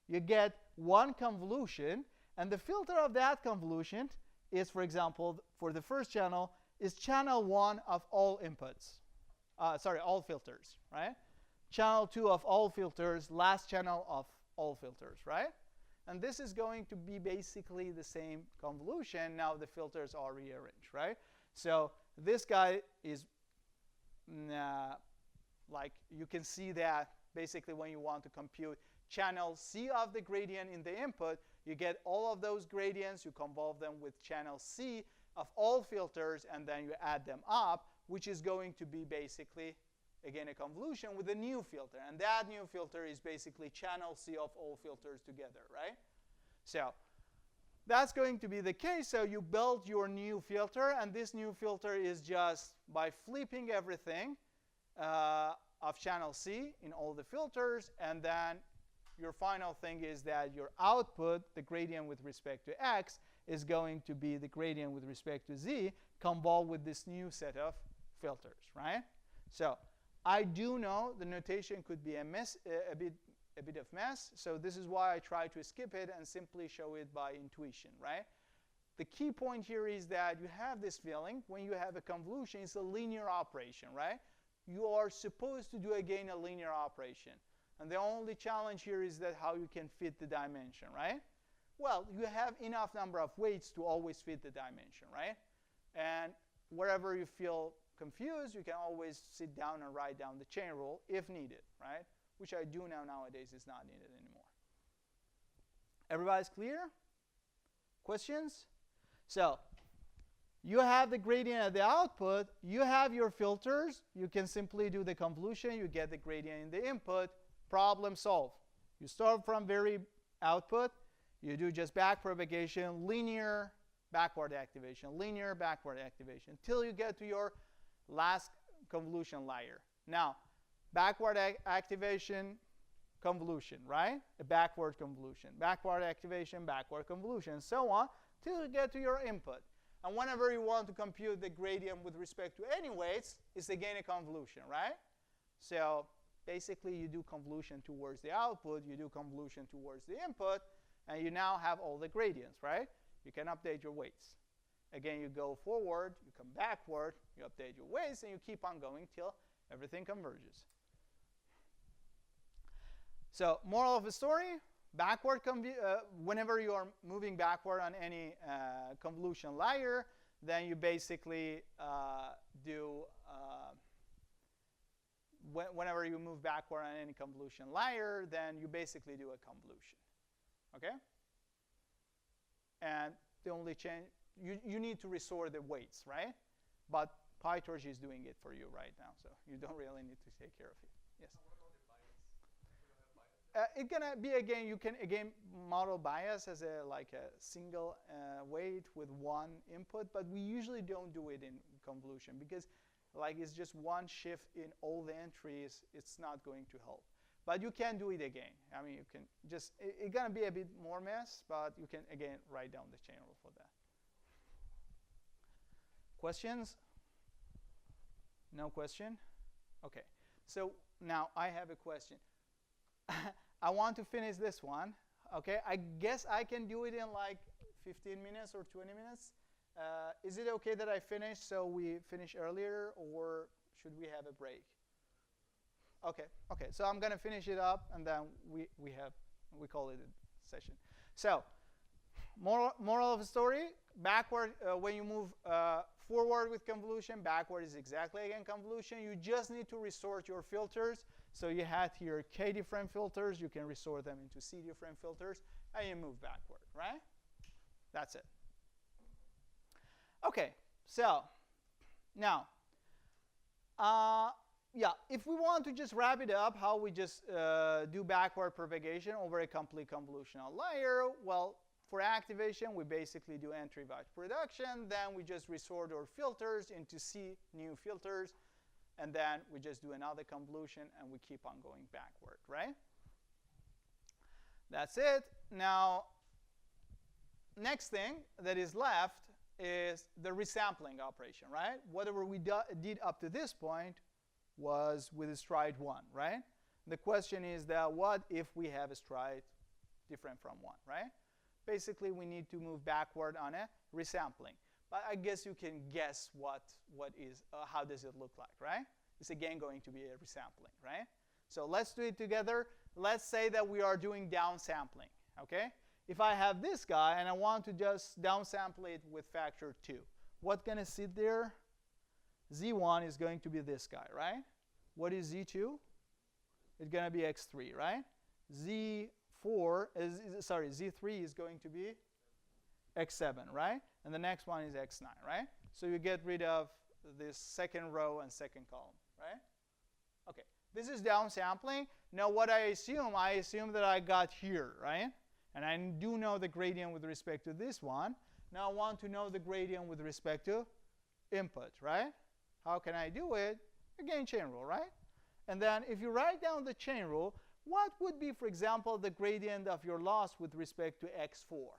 A: you get one convolution. And the filter of that convolution is, for example, for the first channel, is channel 1 of all inputs. All filters, right? Channel 2 of all filters, last channel of all filters, right? And this is going to be basically the same convolution. Now the filters are rearranged, right? So this guy is like, you can see that basically when you want to compute channel C of the gradient in the input, you get all of those gradients, you convolve them with channel C of all filters, and then you add them up, which is going to be basically, again, a convolution with a new filter. And that new filter is basically channel C of all filters together, right? So that's going to be the case. So you build your new filter, and this new filter is just by flipping everything of channel C in all the filters, and then your final thing is that your output, the gradient with respect to x, is going to be the gradient with respect to z, convolved with this new set of filters, right? So I do know the notation could be a bit of mess, so this is why I try to skip it and simply show it by intuition, right? The key point here is that you have this feeling when you have a convolution, it's a linear operation, right? You are supposed to do again a linear operation. And the only challenge here is that how you can fit the dimension, right? Well, you have enough number of weights to always fit the dimension, right? And wherever you feel confused, you can always sit down and write down the chain rule if needed, right? Which I do now nowadays is not needed anymore. Everybody's clear? Questions? So you have the gradient at the output. You have your filters. You can simply do the convolution. You get the gradient in the input. Problem solved. You start from very output. You do just backpropagation, linear backward activation, linear backward activation, until you get to your last convolution layer. Now, backward activation, convolution, right? A backward convolution, backward activation, backward convolution, and so on, till you get to your input. And whenever you want to compute the gradient with respect to any weights, it's again a convolution, right? So basically, you do convolution towards the output, you do convolution towards the input, and you now have all the gradients, right? You can update your weights. Again, you go forward, you come backward, you update your weights, and you keep on going till everything converges. So moral of the story, backward whenever you are moving backward on any convolution layer, then you basically whenever you move backward on any convolution layer, then you basically do a convolution. Okay? And the only change, you need to restore the weights, right? But PyTorch is doing it for you right now, so you don't really need to take care of it. Yes?
B: What about the bias?
A: It's gonna be again. You can again model bias as like a single weight with one input, but we usually don't do it in convolution because, like, it's just one shift in all the entries. It's not going to help. But you can do it again. I mean, you can just. It's gonna be a bit more mess, but you can again write down the chain rule for that. Questions? No question? Okay. So now I have a question. I want to finish this one. Okay. I guess I can do it in like 15 minutes or 20 minutes. Is it okay that I finish so we finish earlier, or should we have a break? Okay. Okay. So I'm gonna finish it up, and then we call it a session. So moral of the story: backward when you move forward with convolution, backward is exactly again convolution. You just need to resort your filters. So you had here K different filters. You can resort them into C different filters, and you move backward, right? That's it. Okay. So now, yeah, if we want to just wrap it up, how we just do backward propagation over a complete convolutional layer, well, for activation, we basically do entry batch production. Then we just resort our filters into C new filters. And then we just do another convolution, and we keep on going backward, right? That's it. Now, next thing that is left is the resampling operation, right? Whatever we did up to this point was with a stride 1, right? The question is that what if we have a stride different from 1, right? Basically, we need to move backward on a resampling. But I guess you can guess how does it look like, right? It's again going to be a resampling, right? So let's do it together. Let's say that we are doing downsampling, okay? If I have this guy and I want to just downsample it with factor 2, what's going to sit there? Z1 is going to be this guy, right? What is Z2? It's going to be X3, right? Z3 is going to be X7, right? And the next one is X9, right? So you get rid of this second row and second column, right? Okay, this is downsampling. Now what I assume that I got here, right? And I do know the gradient with respect to this one. Now I want to know the gradient with respect to input, right? How can I do it? Again, chain rule, right? And then if you write down the chain rule, what would be, for example, the gradient of your loss with respect to X4?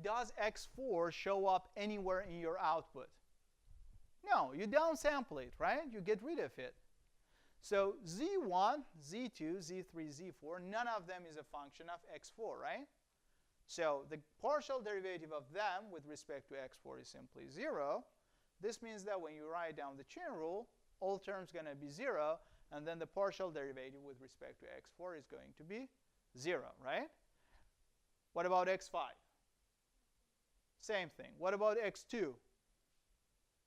A: Does X4 show up anywhere in your output? No, you downsample it, right? You get rid of it. So Z1, Z2, Z3, Z4, none of them is a function of X4, right? So the partial derivative of them with respect to X4 is simply 0. This means that when you write down the chain rule, all terms going to be 0. And then the partial derivative with respect to x4 is going to be 0, right? What about x5? Same thing. What about x2?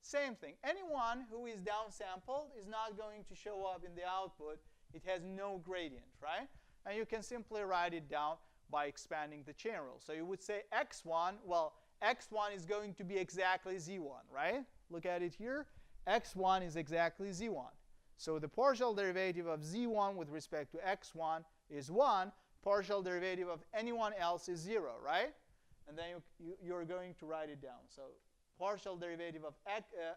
A: Same thing. Anyone who is downsampled is not going to show up in the output. It has no gradient, right? And you can simply write it down by expanding the chain rule. So you would say x1, well, x1 is going to be exactly z1, right? Look at it here. x1 is exactly z1. So the partial derivative of z1 with respect to x1 is 1. Partial derivative of anyone else is 0, right? And then you're going to write it down. So partial derivative of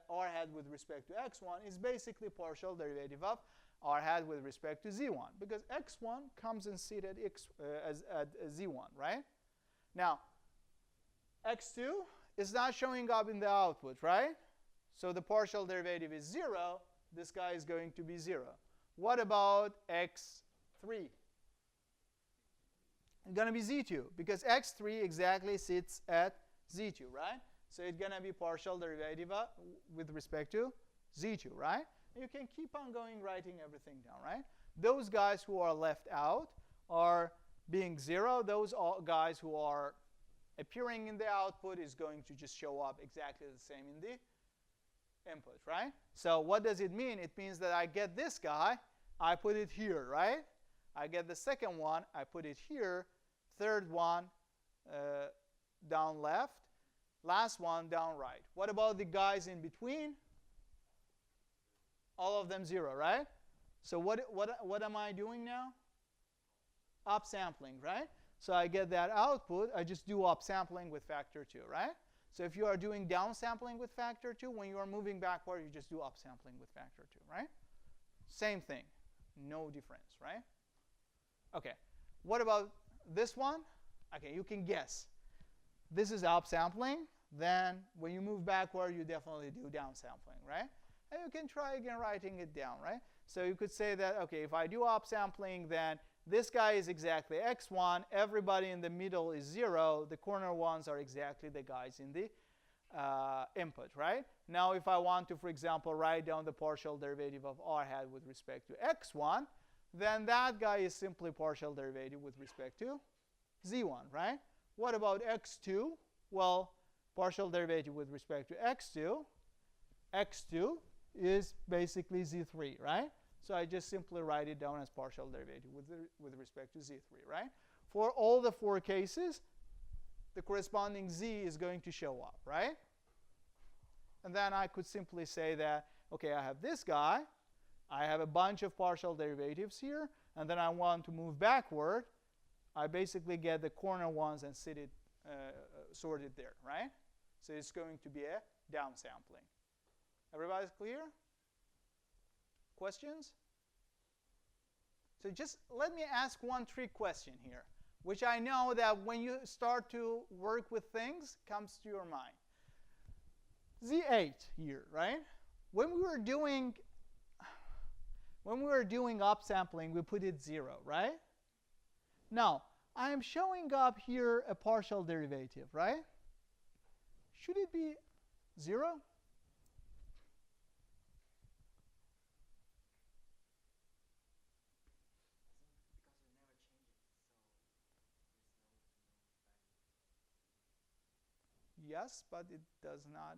A: r hat with respect to x1 is basically partial derivative of r hat with respect to z1, because x1 comes and sits at z1, right? Now, x2 is not showing up in the output, right? So the partial derivative is 0. This guy is going to be 0. What about x3? It's going to be z2, because x3 exactly sits at z2, right? So it's going to be partial derivative with respect to z2, right? You can keep on going, writing everything down, right? Those guys who are left out are being 0. Those guys who are appearing in the output is going to just show up exactly the same in the input, right? So what does it mean? It means that I get this guy, I put it here, right? I get the second one, I put it here. Third one down left. Last one down right. What about the guys in between? All of them 0, right? So what am I doing now? Upsampling, right? So I get that output. I just do upsampling with factor 2, right? So if you are doing downsampling with factor 2, when you are moving backward, you just do upsampling with factor 2, right? Same thing. No difference, right? OK. What about this one? OK, you can guess. This is upsampling. Then when you move backward, you definitely do downsampling, right? And you can try again writing it down, right? So you could say that, OK, if I do upsampling, then this guy is exactly x1. Everybody in the middle is 0. The corner ones are exactly the guys in the input, right? Now, if I want to, for example, write down the partial derivative of r hat with respect to x1, then that guy is simply partial derivative with respect to z1, right? What about x2? Well, partial derivative with respect to x2. x2 is basically z3, right? So I just simply write it down as partial derivative with respect to z3, right? For all the 4 cases, the corresponding z is going to show up, right? And then I could simply say that, OK, I have this guy. I have a bunch of partial derivatives here. And then I want to move backward. I basically get the corner ones and sort it there, right? So it's going to be a downsampling. Everybody's clear? Questions? So just let me ask one trick question here, which I know that when you start to work with things, comes to your mind. Z8 here, right? When we were doing upsampling, we put it 0, right? Now, I am showing up here a partial derivative, right? Should it be 0? Yes, but it does not.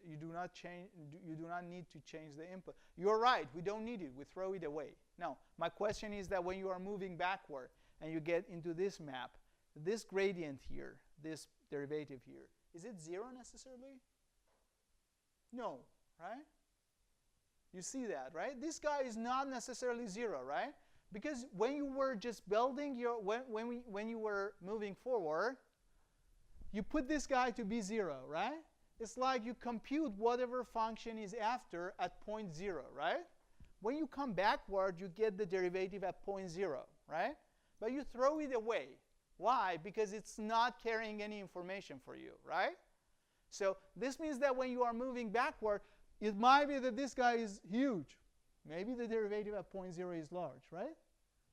A: You do not change. You do not need to change the input. You're right. We don't need it. We throw it away. No. My question is that when you are moving backward and you get into this map, this gradient here, this derivative here, is it 0 necessarily? No, right? You see that, right? This guy is not necessarily 0, right? Because when you were just building your, when you were moving forward, you put this guy to be 0, right? It's like you compute whatever function is after at point 0, right? When you come backward, you get the derivative at point 0, right? But you throw it away. Why? Because it's not carrying any information for you, right? So this means that when you are moving backward, it might be that this guy is huge. Maybe the derivative at point 0 is large, right?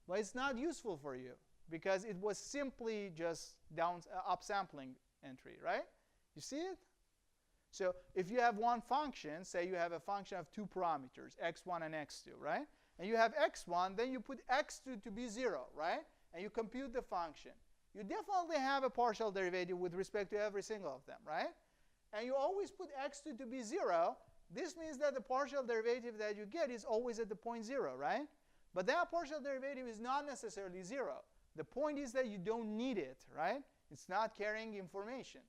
A: But it's not useful for you because it was simply just upsampling entry, right? You see it? So if you have one function, say you have a function of 2 parameters, x1 and x2, right? and you have x1, then you put x2 to be 0, right? And you compute the function. You definitely have a partial derivative with respect to every single of them, right? And you always put x2 to be 0. This means that the partial derivative that you get is always at the point 0, right? But that partial derivative is not necessarily 0. The point is that you don't need it, right? It's not carrying information.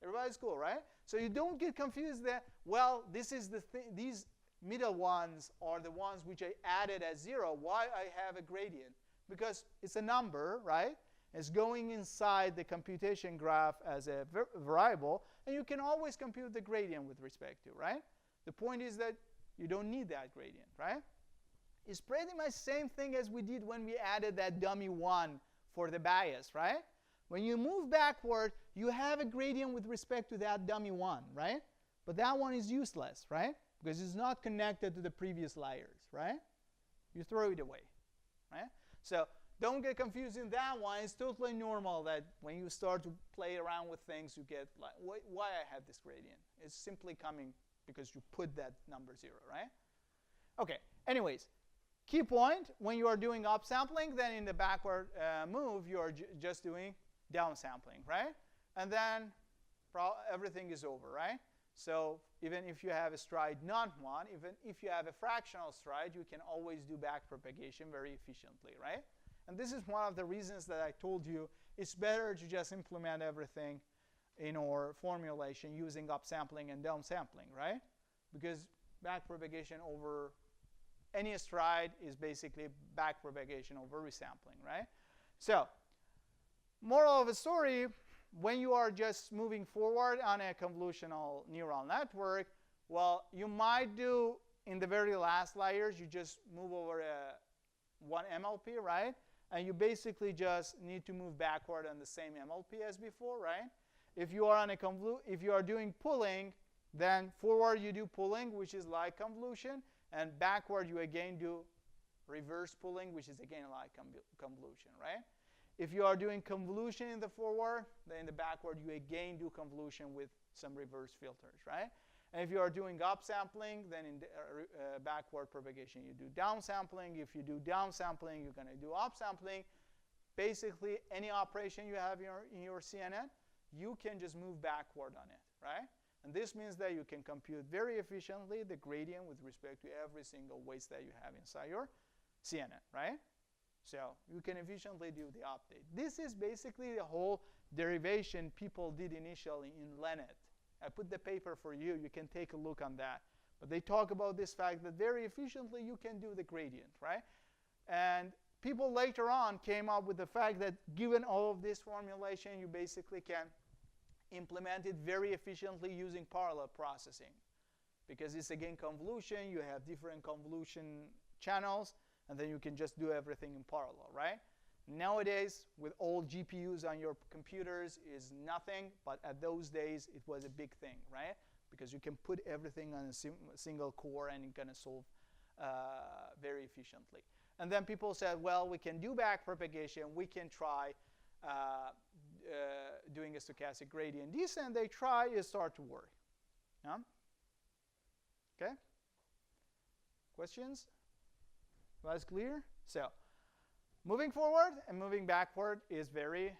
A: Everybody's cool, right? So you don't get confused that, well, this is the these middle ones are the ones which I added as 0. Why I have a gradient? Because it's a number, right? It's going inside the computation graph as a variable, and you can always compute the gradient with respect to, right? The point is that you don't need that gradient, right? It's pretty much the same thing as we did when we added that dummy 1 for the bias, right? When you move backward, you have a gradient with respect to that dummy 1, right? But that one is useless, right? Because it's not connected to the previous layers, right? You throw it away, right? So don't get confused in that one. It's totally normal that when you start to play around with things, you get like, why I have this gradient? It's simply coming because you put that number 0, right? Okay, anyways, key point, when you are doing upsampling, then in the backward move, you are just doing downsampling, right? And then everything is over, right? So even if you have a stride not 1, even if you have a fractional stride, you can always do backpropagation very efficiently, right? And this is one of the reasons that I told you it's better to just implement everything in our formulation using upsampling and downsampling, right? Because backpropagation over any stride is basically backpropagation over resampling, right? So, moral of the story, when you are just moving forward on a convolutional neural network, well, you might do in the very last layers, you just move over one MLP, right? And you basically just need to move backward on the same MLP as before, right? If you are on a if you are doing pulling, then forward you do pulling, which is like convolution, and backward you again do reverse pulling, which is again like convolution, right? If you are doing convolution in the forward, then in the backward you again do convolution with some reverse filters, right? And if you are doing upsampling, then in the backward propagation you do downsampling. If you do downsampling, you're going to do upsampling. Basically, any operation you have in your CNN, you can just move backward on it, right? And this means that you can compute very efficiently the gradient with respect to every single weights that you have inside your CNN, right? So you can efficiently do the update. This is basically the whole derivation people did initially in Lenet. I put the paper for you. You can take a look on that. But they talk about this fact that very efficiently you can do the gradient, right? And people later on came up with the fact that given all of this formulation, you basically can implement it very efficiently using parallel processing. Because it's, again, convolution. You have different convolution channels. And then you can just do everything in parallel, right? Nowadays, with all GPUs on your computers is nothing. But at those days, it was a big thing, right? Because you can put everything on a single core, and it's going to solve very efficiently. And then people said, well, we can do backpropagation. We can try doing a stochastic gradient descent. They try, it start to work. Yeah? Okay? Questions? That's clear? So, moving forward and moving backward is very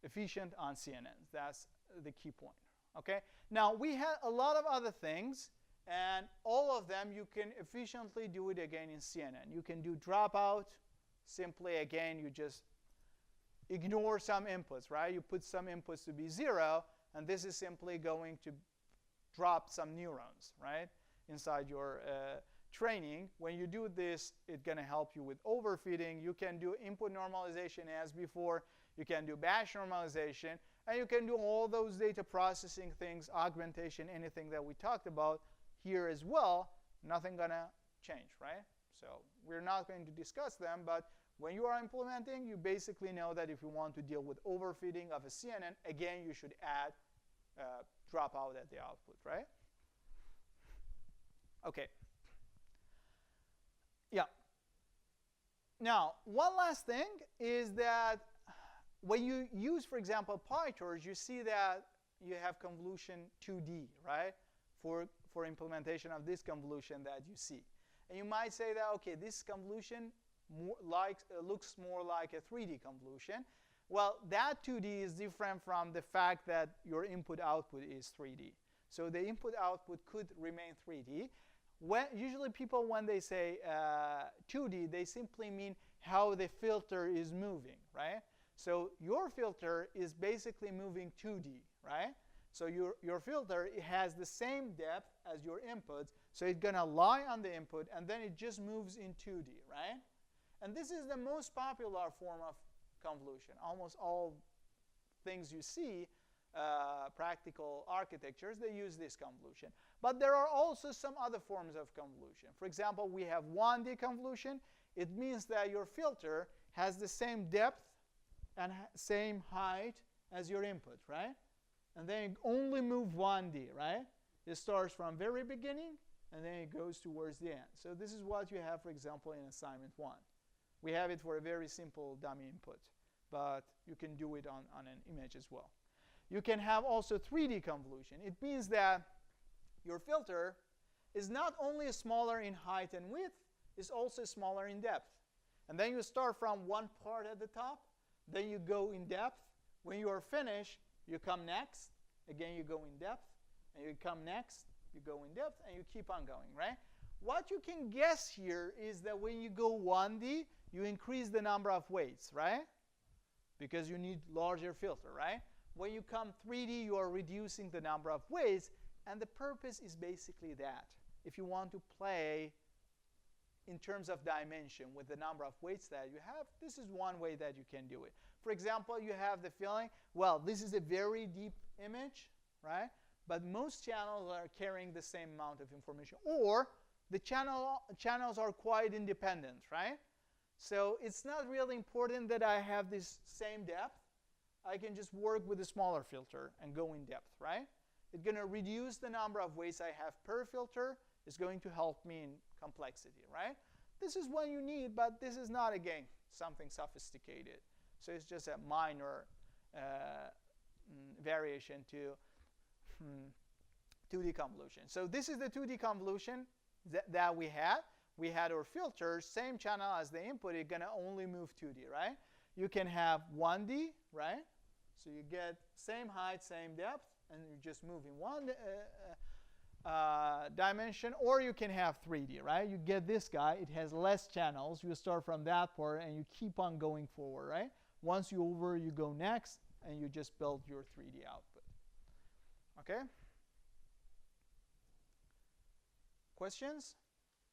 A: efficient on CNNs. That's the key point. Okay? Now, we have a lot of other things, and all of them you can efficiently do it again in CNN. You can do dropout. Simply, again, you just ignore some inputs, right? You put some inputs to be 0, and this is simply going to drop some neurons, right, inside your training. When you do this, it's going to help you with overfitting. You can do input normalization as before. You can do batch normalization. And you can do all those data processing things, augmentation, anything that we talked about here as well. Nothing going to change, right? So we're not going to discuss them. But when you are implementing, you basically know that if you want to deal with overfitting of a CNN, again, you should add dropout at the output, right? OK. Yeah. Now, one last thing is that when you use, for example, PyTorch, you see that you have convolution 2D, right, for implementation of this convolution that you see. And you might say that, okay, this convolution looks more like a 3D convolution. Well, that 2D is different from the fact that your input-output is 3D. So the input-output could remain 3D. Usually people, when they say 2D, they simply mean how the filter is moving, right? So your filter is basically moving 2D, right? So your filter, it has the same depth as your inputs, so it's going to lie on the input, and then it just moves in 2D, right? And this is the most popular form of convolution. Almost all things you see, practical architectures, they use this convolution. But there are also some other forms of convolution. For example, we have 1D convolution. It means that your filter has the same depth and same height as your input, right? And then you only move 1D, right? It starts from very beginning, and then it goes towards the end. So this is what you have, for example, in assignment 1. We have it for a very simple dummy input, but you can do it on an image as well. You can have also 3D convolution. It means that your filter is not only smaller in height and width, it's also smaller in depth. And then you start from one part at the top, then you go in depth. When you are finished, you come next. Again, you go in depth, and you come next, you go in depth, and you keep on going, right? What you can guess here is that when you go 1D, you increase the number of weights, right? Because you need larger filter, right? When you come 3D, you are reducing the number of weights, and the purpose is basically that. If you want to play in terms of dimension with the number of weights that you have, this is one way that you can do it. For example, you have the feeling, well, this is a very deep image, right? But most channels are carrying the same amount of information. Or the channels are quite independent, right? So it's not really important that I have this same depth. I can just work with a smaller filter and go in depth, right? It's going to reduce the number of weights I have per filter. It's going to help me in complexity, right? This is what you need, but this is not, again, something sophisticated. So it's just a minor variation to 2D convolution. So this is the 2D convolution that we had. We had our filters, same channel as the input. It's going to only move 2D, right? You can have 1D, right? So you get same height, same depth, and you just move in one dimension. Or you can have 3D, right? You get this guy. It has less channels. You start from that part, and you keep on going forward, right? Once you're over, you go next, and you just build your 3D output. Okay? Questions?